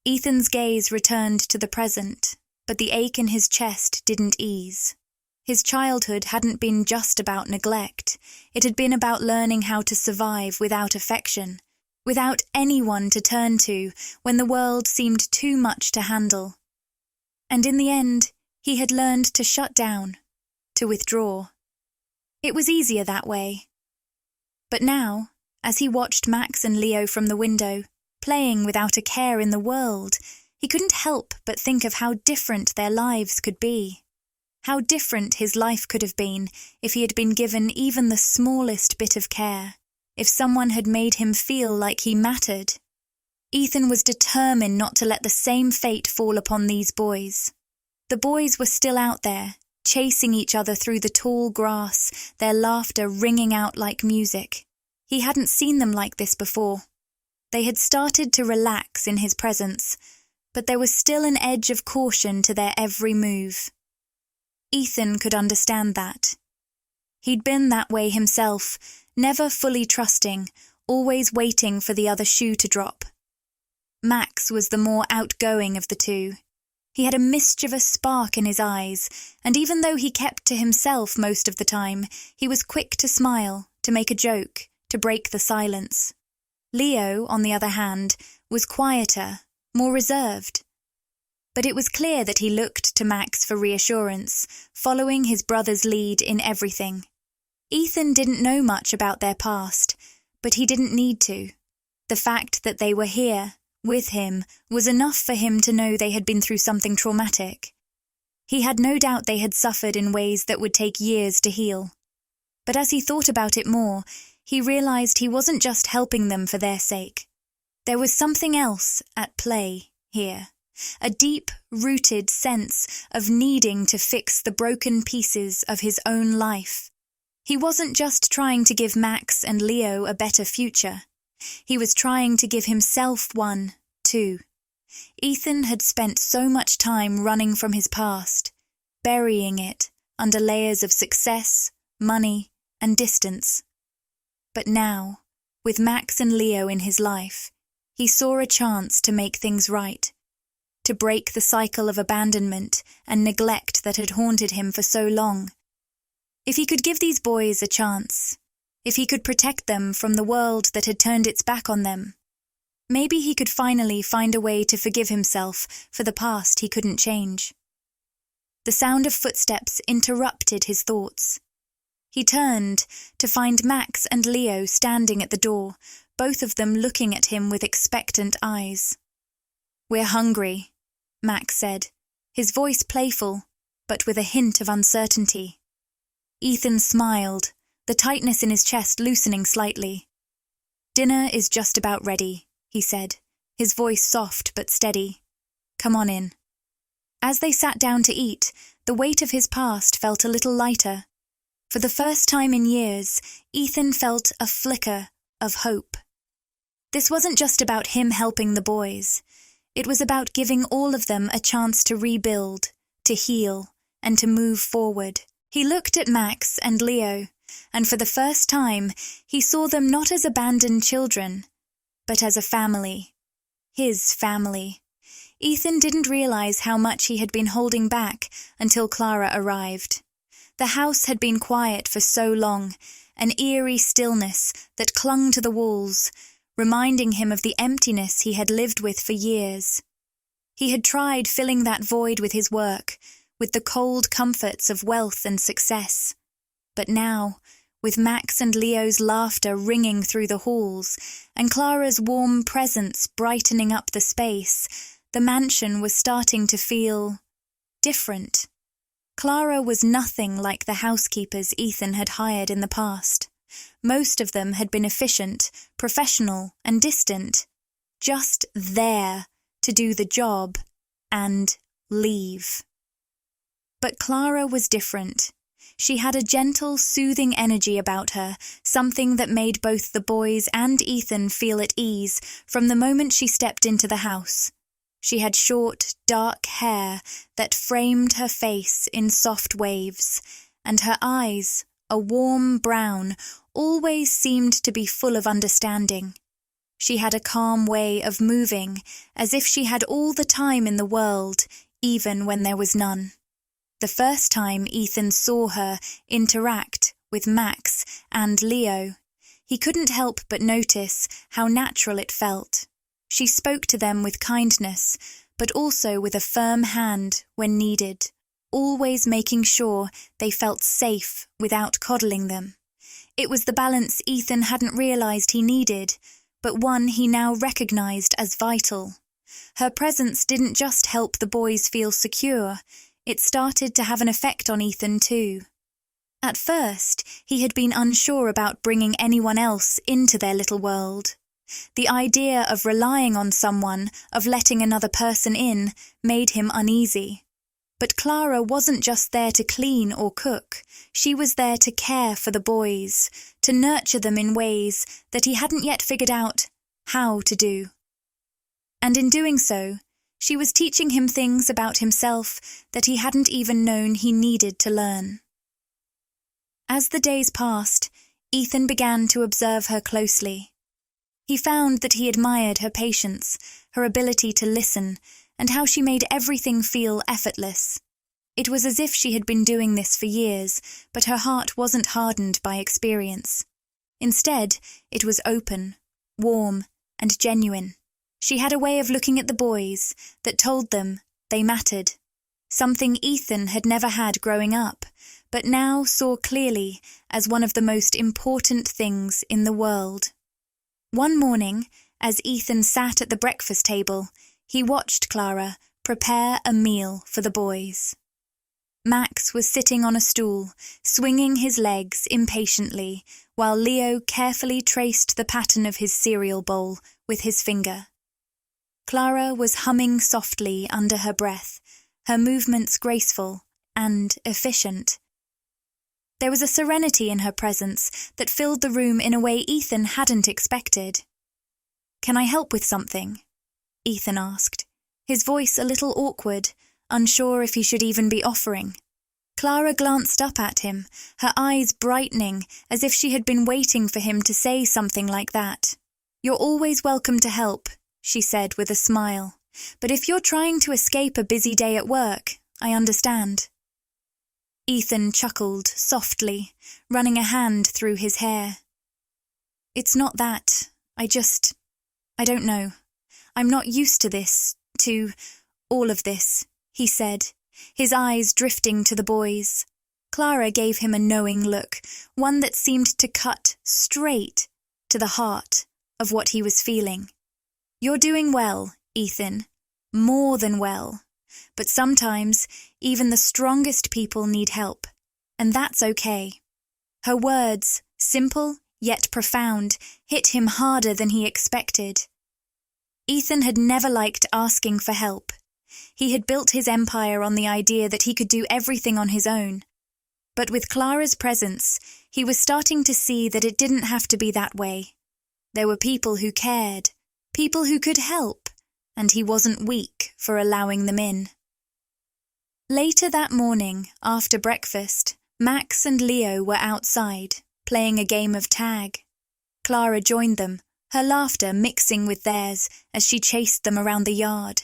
Ethan's gaze returned to the present, but the ache in his chest didn't ease. His childhood hadn't been just about neglect. It had been about learning how to survive without affection, without anyone to turn to when the world seemed too much to handle. And in the end, He had learned to shut down, to withdraw. It was easier that way. But now, as he watched Max and Leo from the window, playing without a care in the world, he couldn't help but think of how different their lives could be. How different his life could have been if he had been given even the smallest bit of care, if someone had made him feel like he mattered. Ethan was determined not to let the same fate fall upon these boys. The boys were still out there, chasing each other through the tall grass, their laughter ringing out like music. He hadn't seen them like this before. They had started to relax in his presence, but there was still an edge of caution to their every move. Ethan could understand that. He'd been that way himself, never fully trusting, always waiting for the other shoe to drop. Max was the more outgoing of the two. He had a mischievous spark in his eyes, and even though he kept to himself most of the time, he was quick to smile, to make a joke, to break the silence. Leo, on the other hand, was quieter, more reserved. But it was clear that he looked to Max for reassurance, following his brother's lead in everything. Ethan didn't know much about their past, but he didn't need to. The fact that they were here, with him, was enough for him to know they had been through something traumatic. He had no doubt they had suffered in ways that would take years to heal. But as he thought about it more, he realized he wasn't just helping them for their sake. There was something else at play here, a deep-rooted sense of needing to fix the broken pieces of his own life. He wasn't just trying to give Max and Leo a better future. He was trying to give himself one, too. Ethan had spent so much time running from his past, burying it under layers of success, money, and distance. But now, with Max and Leo in his life, he saw a chance to make things right, to break the cycle of abandonment and neglect that had haunted him for so long. If he could give these boys a chance, if he could protect them from the world that had turned its back on them, maybe he could finally find a way to forgive himself for the past he couldn't change. The sound of footsteps interrupted his thoughts. He turned to find Max and Leo standing at the door, both of them looking at him with expectant eyes. "We're hungry," Max said, his voice playful, but with a hint of uncertainty. Ethan smiled, the tightness in his chest loosening slightly. "Dinner is just about ready," he said, his voice soft but steady. "Come on in." As they sat down to eat, the weight of his past felt a little lighter. For the first time in years, Ethan felt a flicker of hope. This wasn't just about him helping the boys. It was about giving all of them a chance to rebuild, to heal, and to move forward. He looked at Max and Leo, and for the first time, he saw them not as abandoned children, but as a family. His family. Ethan didn't realize how much he had been holding back until Clara arrived. The house had been quiet for so long, an eerie stillness that clung to the walls, reminding him of the emptiness he had lived with for years. He had tried filling that void with his work, with the cold comforts of wealth and success. But now, with Max and Leo's laughter ringing through the halls, and Clara's warm presence brightening up the space, the mansion was starting to feel different. Clara was nothing like the housekeepers Ethan had hired in the past. Most of them had been efficient, professional, and distant, just there to do the job and leave. But Clara was different. She had a gentle, soothing energy about her, something that made both the boys and Ethan feel at ease from the moment she stepped into the house. She had short, dark hair that framed her face in soft waves, and her eyes, a warm brown, always seemed to be full of understanding. She had a calm way of moving, as if she had all the time in the world, even when there was none. The first time Ethan saw her interact with Max and Leo, he couldn't help but notice how natural it felt. She spoke to them with kindness, but also with a firm hand when needed, always making sure they felt safe without coddling them. It was the balance Ethan hadn't realized he needed, but one he now recognized as vital. Her presence didn't just help the boys feel secure, it started to have an effect on Ethan too. At first, he had been unsure about bringing anyone else into their little world. The idea of relying on someone, of letting another person in, made him uneasy. But Clara wasn't just there to clean or cook. She was there to care for the boys, to nurture them in ways that he hadn't yet figured out how to do. And in doing so, she was teaching him things about himself that he hadn't even known he needed to learn. As the days passed, Ethan began to observe her closely. He found that he admired her patience, her ability to listen, and how she made everything feel effortless. It was as if she had been doing this for years, but her heart wasn't hardened by experience. Instead, it was open, warm, and genuine. She had a way of looking at the boys that told them they mattered, something Ethan had never had growing up, but now saw clearly as one of the most important things in the world. One morning, as Ethan sat at the breakfast table, he watched Clara prepare a meal for the boys. Max was sitting on a stool, swinging his legs impatiently, while Leo carefully traced the pattern of his cereal bowl with his finger. Clara was humming softly under her breath, her movements graceful and efficient. There was a serenity in her presence that filled the room in a way Ethan hadn't expected. "Can I help with something?" Ethan asked, his voice a little awkward, unsure if he should even be offering. Clara glanced up at him, her eyes brightening as if she had been waiting for him to say something like that. "You're always welcome to help," she said with a smile. "But if you're trying to escape a busy day at work, I understand." Ethan chuckled softly, running a hand through his hair. "It's not that. I don't know. I'm not used to this, to all of this," he said, his eyes drifting to the boys. Clara gave him a knowing look, one that seemed to cut straight to the heart of what he was feeling. "You're doing well, Ethan. More than well. But sometimes, even the strongest people need help, and that's okay." Her words, simple yet profound, hit him harder than he expected. Ethan had never liked asking for help. He had built his empire on the idea that he could do everything on his own. But with Clara's presence, he was starting to see that it didn't have to be that way. There were people who cared, people who could help, and he wasn't weak for allowing them in. Later that morning, after breakfast, Max and Leo were outside, playing a game of tag. Clara joined them, her laughter mixing with theirs as she chased them around the yard.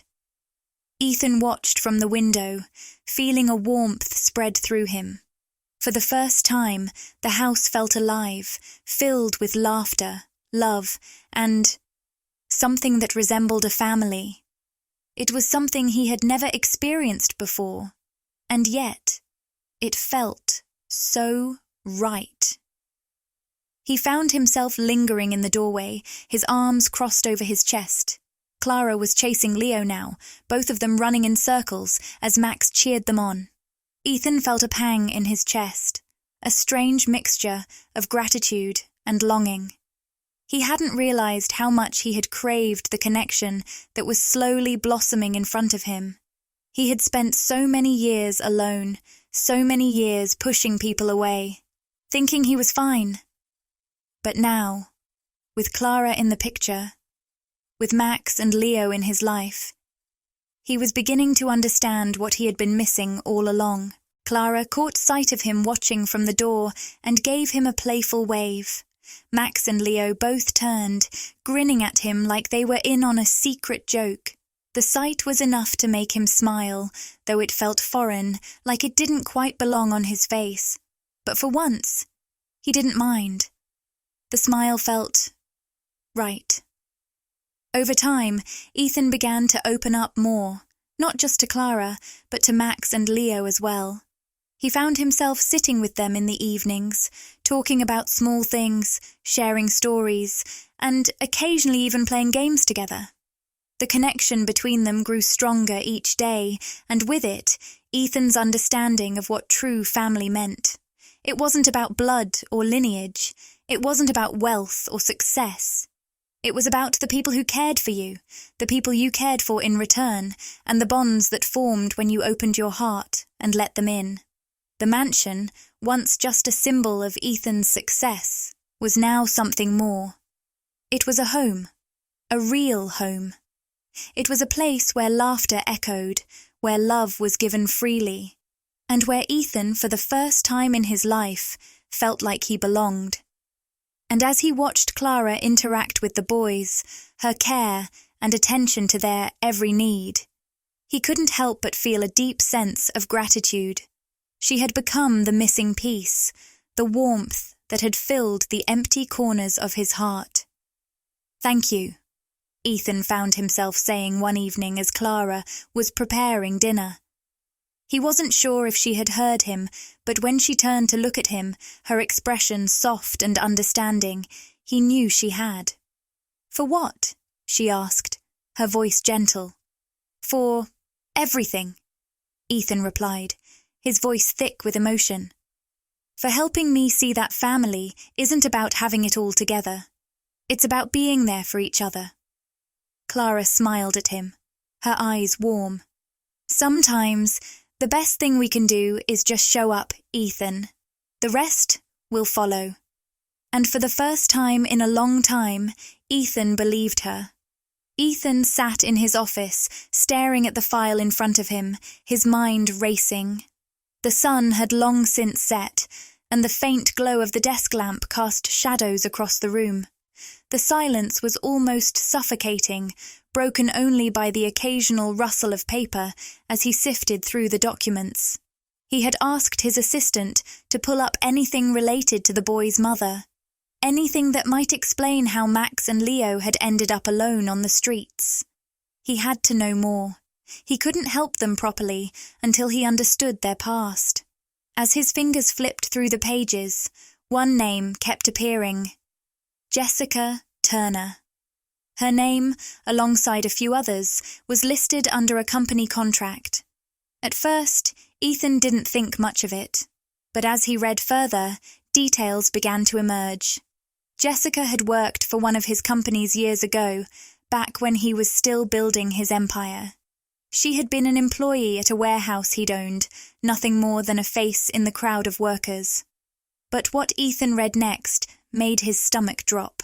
Ethan watched from the window, feeling a warmth spread through him. For the first time, the house felt alive, filled with laughter, love, and something that resembled a family. It was something he had never experienced before, and yet it felt so right. He found himself lingering in the doorway, his arms crossed over his chest. Clara was chasing Leo now, both of them running in circles as Max cheered them on. Ethan felt a pang in his chest, a strange mixture of gratitude and longing. He hadn't realized how much he had craved the connection that was slowly blossoming in front of him. He had spent so many years alone, so many years pushing people away, thinking he was fine. But now, with Clara in the picture, with Max and Leo in his life, he was beginning to understand what he had been missing all along. Clara caught sight of him watching from the door and gave him a playful wave. Max and Leo both turned, grinning at him like they were in on a secret joke. The sight was enough to make him smile, though it felt foreign, like it didn't quite belong on his face. But for once, he didn't mind. The smile felt right. Over time, Ethan began to open up more, not just to Clara, but to Max and Leo as well. He found himself sitting with them in the evenings, talking about small things, sharing stories, and occasionally even playing games together. The connection between them grew stronger each day, and with it, Ethan's understanding of what true family meant. It wasn't about blood or lineage. It wasn't about wealth or success. It was about the people who cared for you, the people you cared for in return, and the bonds that formed when you opened your heart and let them in. The mansion, once just a symbol of Ethan's success, was now something more. It was a home, a real home. It was a place where laughter echoed, where love was given freely, and where Ethan, for the first time in his life, felt like he belonged. And as he watched Clara interact with the boys, her care and attention to their every need, he couldn't help but feel a deep sense of gratitude. She had become the missing piece, the warmth that had filled the empty corners of his heart. "Thank you," Ethan found himself saying one evening as Clara was preparing dinner. He wasn't sure if she had heard him, but when she turned to look at him, her expression soft and understanding, he knew she had. "For what?" she asked, her voice gentle. "For everything," Ethan replied, his voice thick with emotion. "For helping me see that family isn't about having it all together. It's about being there for each other." Clara smiled at him, her eyes warm. "Sometimes the best thing we can do is just show up, Ethan. The rest will follow." And for the first time in a long time, Ethan believed her. Ethan sat in his office, staring at the file in front of him, his mind racing. The sun had long since set, and the faint glow of the desk lamp cast shadows across the room. The silence was almost suffocating, broken only by the occasional rustle of paper as he sifted through the documents. He had asked his assistant to pull up anything related to the boy's mother, anything that might explain how Max and Leo had ended up alone on the streets. He had to know more. He couldn't help them properly until he understood their past. As his fingers flipped through the pages, one name kept appearing: Jessica Turner. Her name, alongside a few others, was listed under a company contract. At first, Ethan didn't think much of it, but as he read further, details began to emerge. Jessica had worked for one of his companies years ago, back when he was still building his empire. She had been an employee at a warehouse he'd owned, nothing more than a face in the crowd of workers. But what Ethan read next made his stomach drop.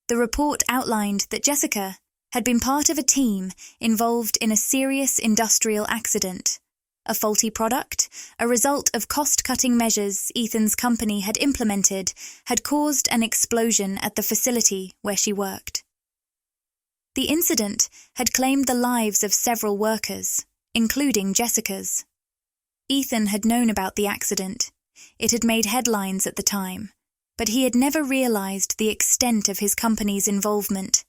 The report outlined that Jessica had been part of a team involved in a serious industrial accident. A faulty product, a result of cost-cutting measures Ethan's company had implemented, had caused an explosion at the facility where she worked. The incident had claimed the lives of several workers, including Jessica's. Ethan had known about the accident. It had made headlines at the time, but he had never realized the extent of his company's involvement.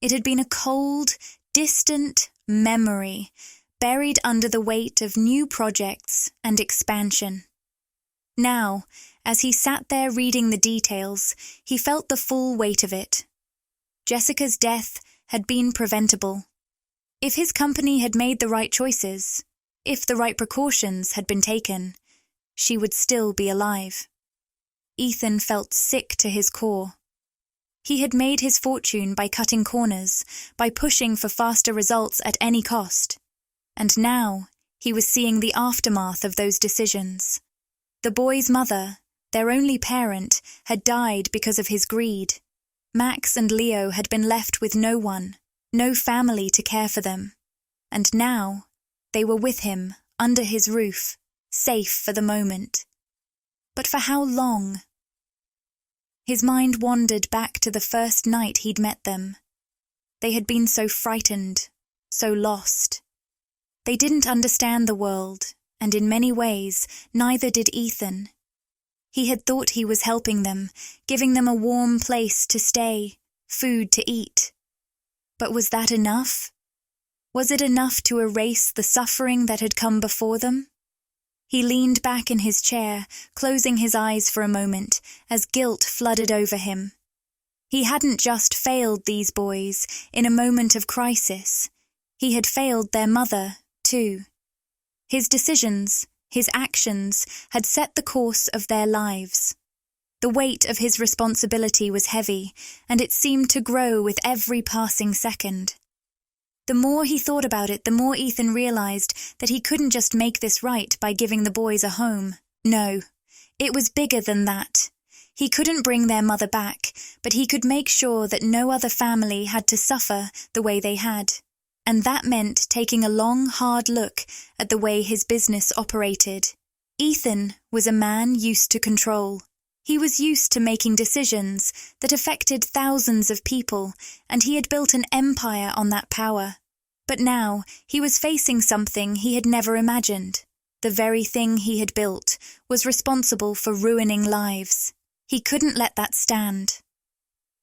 It had been a cold, distant memory, buried under the weight of new projects and expansion. Now, as he sat there reading the details, he felt the full weight of it. Jessica's death had been preventable. If his company had made the right choices, if the right precautions had been taken, she would still be alive. Ethan felt sick to his core. He had made his fortune by cutting corners, by pushing for faster results at any cost. And now he was seeing the aftermath of those decisions. The boy's mother, their only parent, had died because of his greed. Max and Leo had been left with no one, no family to care for them. And now they were with him, under his roof, safe for the moment. But for how long? His mind wandered back to the first night he'd met them. They had been so frightened, so lost. They didn't understand the world, and in many ways, neither did Ethan. He had thought he was helping them, giving them a warm place to stay, food to eat. But was that enough? Was it enough to erase the suffering that had come before them? He leaned back in his chair, closing his eyes for a moment, as guilt flooded over him. He hadn't just failed these boys in a moment of crisis. He had failed their mother, too. His decisions, his actions, had set the course of their lives. The weight of his responsibility was heavy, and it seemed to grow with every passing second. The more he thought about it, the more Ethan realized that he couldn't just make this right by giving the boys a home. No, it was bigger than that. He couldn't bring their mother back, but he could make sure that no other family had to suffer the way they had. And that meant taking a long, hard look at the way his business operated. Ethan was a man used to control. He was used to making decisions that affected thousands of people, and he had built an empire on that power. But now he was facing something he had never imagined. The very thing he had built was responsible for ruining lives. He couldn't let that stand.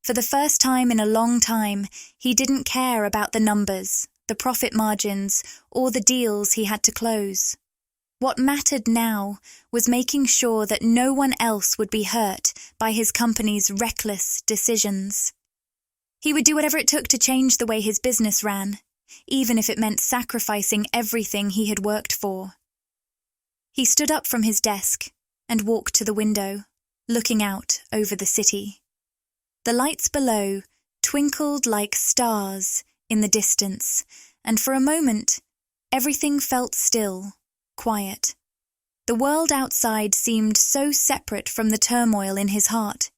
For the first time in a long time, he didn't care about the numbers, the profit margins, or the deals he had to close. What mattered now was making sure that no one else would be hurt by his company's reckless decisions. He would do whatever it took to change the way his business ran, even if it meant sacrificing everything he had worked for. He stood up from his desk and walked to the window, looking out over the city. The lights below twinkled like stars in the distance, and for a moment, everything felt still. Quiet. The world outside seemed so separate from the turmoil in his heart.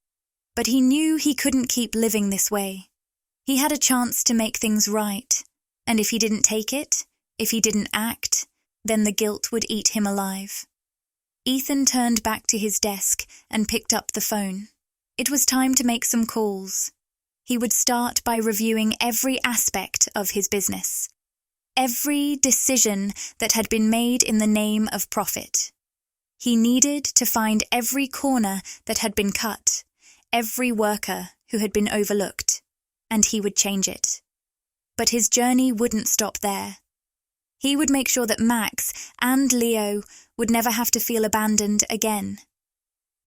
But he knew he couldn't keep living this way. He had a chance to make things right, and if he didn't take it, if he didn't act, then the guilt would eat him alive. Ethan turned back to his desk and picked up the phone. It was time to make some calls. He would start by reviewing every aspect of his business. Every decision that had been made in the name of profit. He needed to find every corner that had been cut, every worker who had been overlooked, and he would change it. But his journey wouldn't stop there. He would make sure that Max and Leo would never have to feel abandoned again.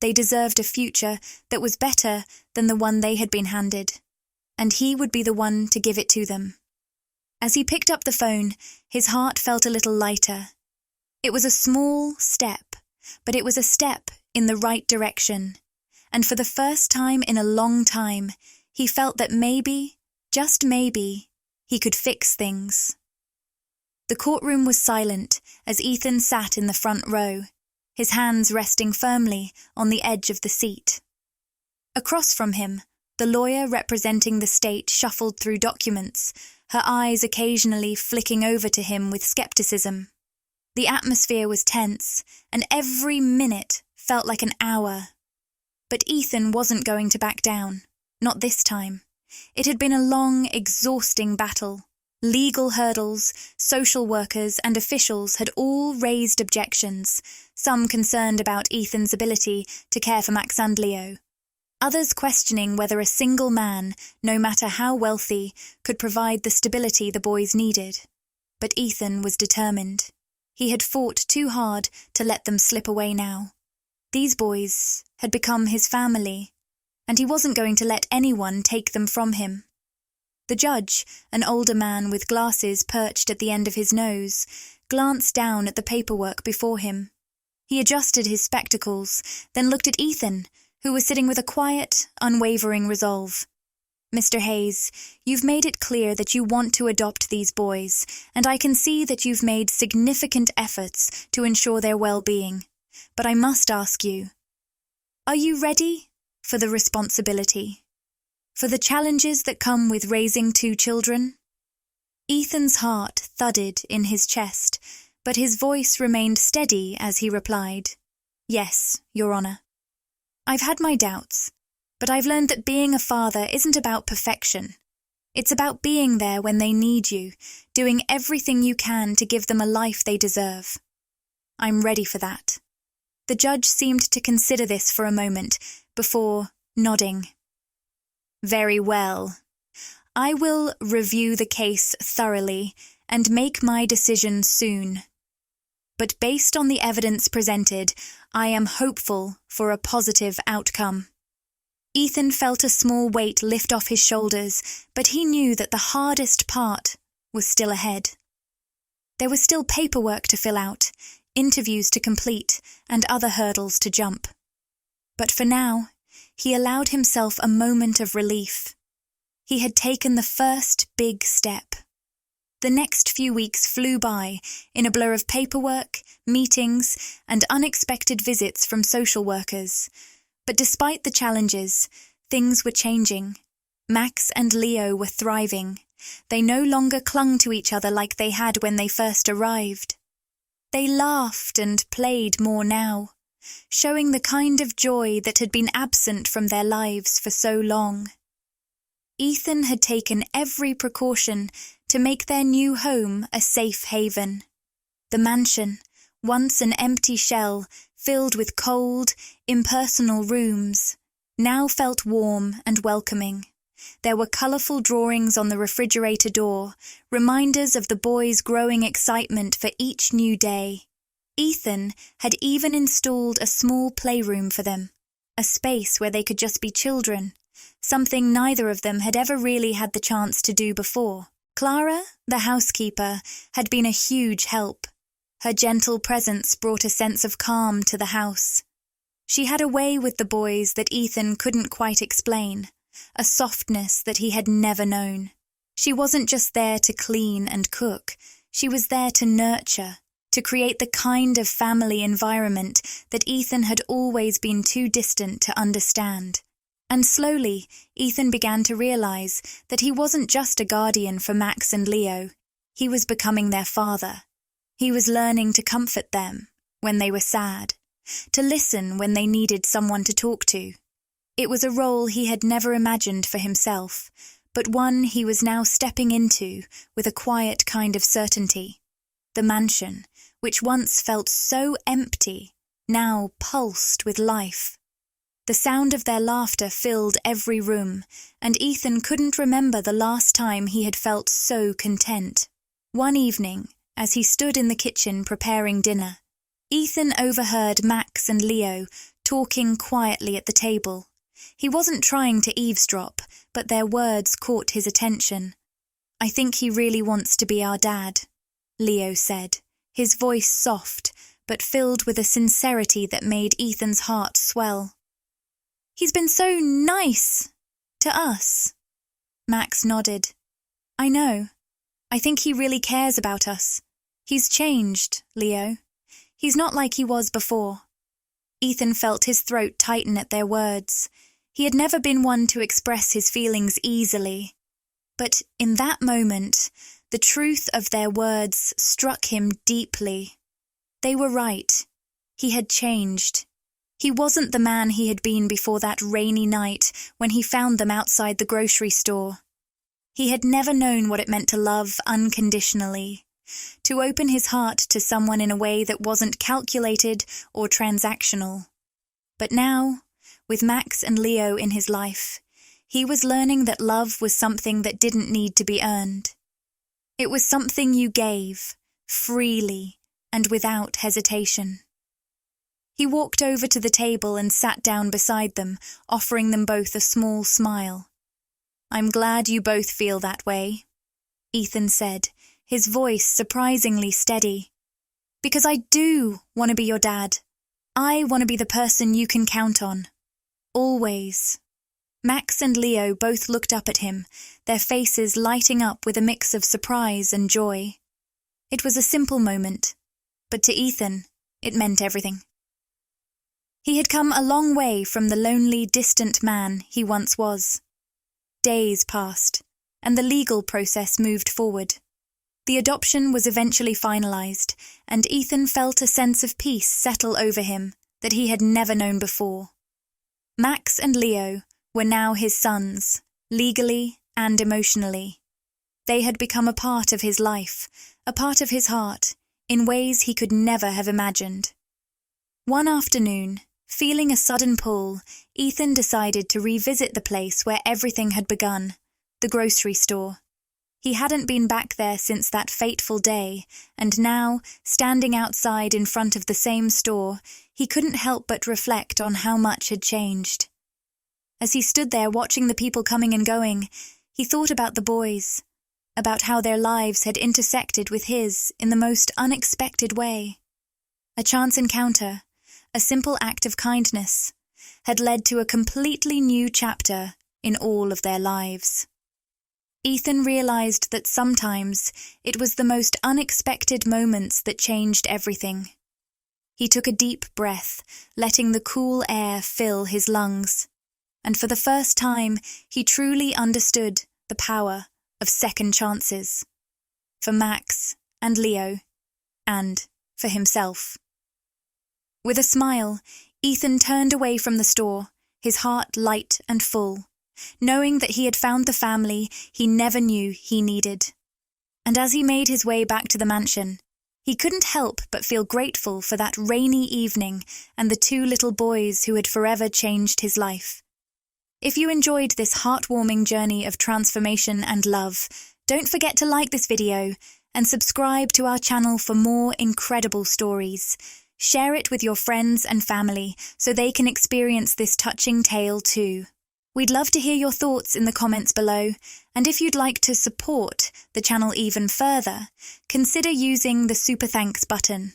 They deserved a future that was better than the one they had been handed, and he would be the one to give it to them. As he picked up the phone, his heart felt a little lighter. It was a small step, but it was a step in the right direction. And for the first time in a long time, he felt that maybe, just maybe, he could fix things. The courtroom was silent as Ethan sat in the front row, his hands resting firmly on the edge of the seat. Across from him, the lawyer representing the state shuffled through documents, her eyes occasionally flicking over to him with skepticism. The atmosphere was tense, and every minute felt like an hour. But Ethan wasn't going to back down, not this time. It had been a long, exhausting battle. Legal hurdles, social workers and officials had all raised objections, some concerned about Ethan's ability to care for Max and Leo. Others questioning whether a single man, no matter how wealthy, could provide the stability the boys needed. But Ethan was determined. He had fought too hard to let them slip away now. These boys had become his family, and he wasn't going to let anyone take them from him. The judge, an older man with glasses perched at the end of his nose, glanced down at the paperwork before him. He adjusted his spectacles, then looked at Ethan, who was sitting with a quiet, unwavering resolve. Mr. Hayes, you've made it clear that you want to adopt these boys, and I can see that you've made significant efforts to ensure their well-being. But I must ask you, are you ready for the responsibility? For the challenges that come with raising 2 children? Ethan's heart thudded in his chest, but his voice remained steady as he replied, "Yes, Your Honor. I've had my doubts, but I've learned that being a father isn't about perfection. It's about being there when they need you, doing everything you can to give them a life they deserve. I'm ready for that." The judge seemed to consider this for a moment before nodding. "Very well. I will review the case thoroughly and make my decision soon. But based on the evidence presented, I am hopeful for a positive outcome." Ethan felt a small weight lift off his shoulders, but he knew that the hardest part was still ahead. There was still paperwork to fill out, interviews to complete, and other hurdles to jump. But for now, he allowed himself a moment of relief. He had taken the first big step. The next few weeks flew by in a blur of paperwork, meetings, and unexpected visits from social workers. But despite the challenges, things were changing. Max and Leo were thriving. They no longer clung to each other like they had when they first arrived. They laughed and played more now, showing the kind of joy that had been absent from their lives for so long. Ethan had taken every precaution to make their new home a safe haven. The mansion, once an empty shell filled with cold, impersonal rooms, now felt warm and welcoming. There were colourful drawings on the refrigerator door, reminders of the boys' growing excitement for each new day. Ethan had even installed a small playroom for them, a space where they could just be children, something neither of them had ever really had the chance to do before. Clara, the housekeeper, had been a huge help. Her gentle presence brought a sense of calm to the house. She had a way with the boys that Ethan couldn't quite explain, a softness that he had never known. She wasn't just there to clean and cook, she was there to nurture, to create the kind of family environment that Ethan had always been too distant to understand. And slowly, Ethan began to realize that he wasn't just a guardian for Max and Leo, he was becoming their father. He was learning to comfort them when they were sad, to listen when they needed someone to talk to. It was a role he had never imagined for himself, but one he was now stepping into with a quiet kind of certainty. The mansion, which once felt so empty, now pulsed with life. The sound of their laughter filled every room, and Ethan couldn't remember the last time he had felt so content. One evening, as he stood in the kitchen preparing dinner, Ethan overheard Max and Leo talking quietly at the table. He wasn't trying to eavesdrop, but their words caught his attention. "I think he really wants to be our dad," Leo said, his voice soft, but filled with a sincerity that made Ethan's heart swell. "He's been so nice to us." Max nodded. "I know. I think he really cares about us. He's changed, Leo. He's not like he was before." Ethan felt his throat tighten at their words. He had never been one to express his feelings easily. But in that moment, the truth of their words struck him deeply. They were right. He had changed. He wasn't the man he had been before that rainy night when he found them outside the grocery store. He had never known what it meant to love unconditionally, to open his heart to someone in a way that wasn't calculated or transactional. But now, with Max and Leo in his life, he was learning that love was something that didn't need to be earned. It was something you gave, freely and without hesitation. He walked over to the table and sat down beside them, offering them both a small smile. "I'm glad you both feel that way," Ethan said, his voice surprisingly steady. "Because I do want to be your dad. I want to be the person you can count on. Always." Max and Leo both looked up at him, their faces lighting up with a mix of surprise and joy. It was a simple moment, but to Ethan, it meant everything. He had come a long way from the lonely, distant man he once was. Days passed, and the legal process moved forward. The adoption was eventually finalized, and Ethan felt a sense of peace settle over him that he had never known before. Max and Leo were now his sons, legally and emotionally. They had become a part of his life, a part of his heart, in ways he could never have imagined. One afternoon, feeling a sudden pull, Ethan decided to revisit the place where everything had begun, the grocery store. He hadn't been back there since that fateful day, and now, standing outside in front of the same store, he couldn't help but reflect on how much had changed. As he stood there watching the people coming and going, he thought about the boys, about how their lives had intersected with his in the most unexpected way. A chance encounter, a simple act of kindness, had led to a completely new chapter in all of their lives. Ethan realized that sometimes it was the most unexpected moments that changed everything. He took a deep breath, letting the cool air fill his lungs, and for the first time he truly understood the power of second chances. For Max and Leo, and for himself. With a smile, Ethan turned away from the store, his heart light and full, knowing that he had found the family he never knew he needed. And as he made his way back to the mansion, he couldn't help but feel grateful for that rainy evening and the two little boys who had forever changed his life. If you enjoyed this heartwarming journey of transformation and love, don't forget to like this video and subscribe to our channel for more incredible stories. Share it with your friends and family so they can experience this touching tale too. We'd love to hear your thoughts in the comments below, and if you'd like to support the channel even further, consider using the Super Thanks button.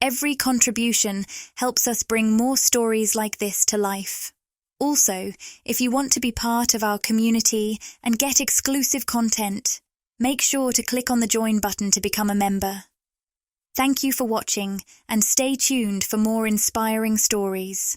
Every contribution helps us bring more stories like this to life. Also, if you want to be part of our community and get exclusive content, make sure to click on the join button to become a member. Thank you for watching, and stay tuned for more inspiring stories.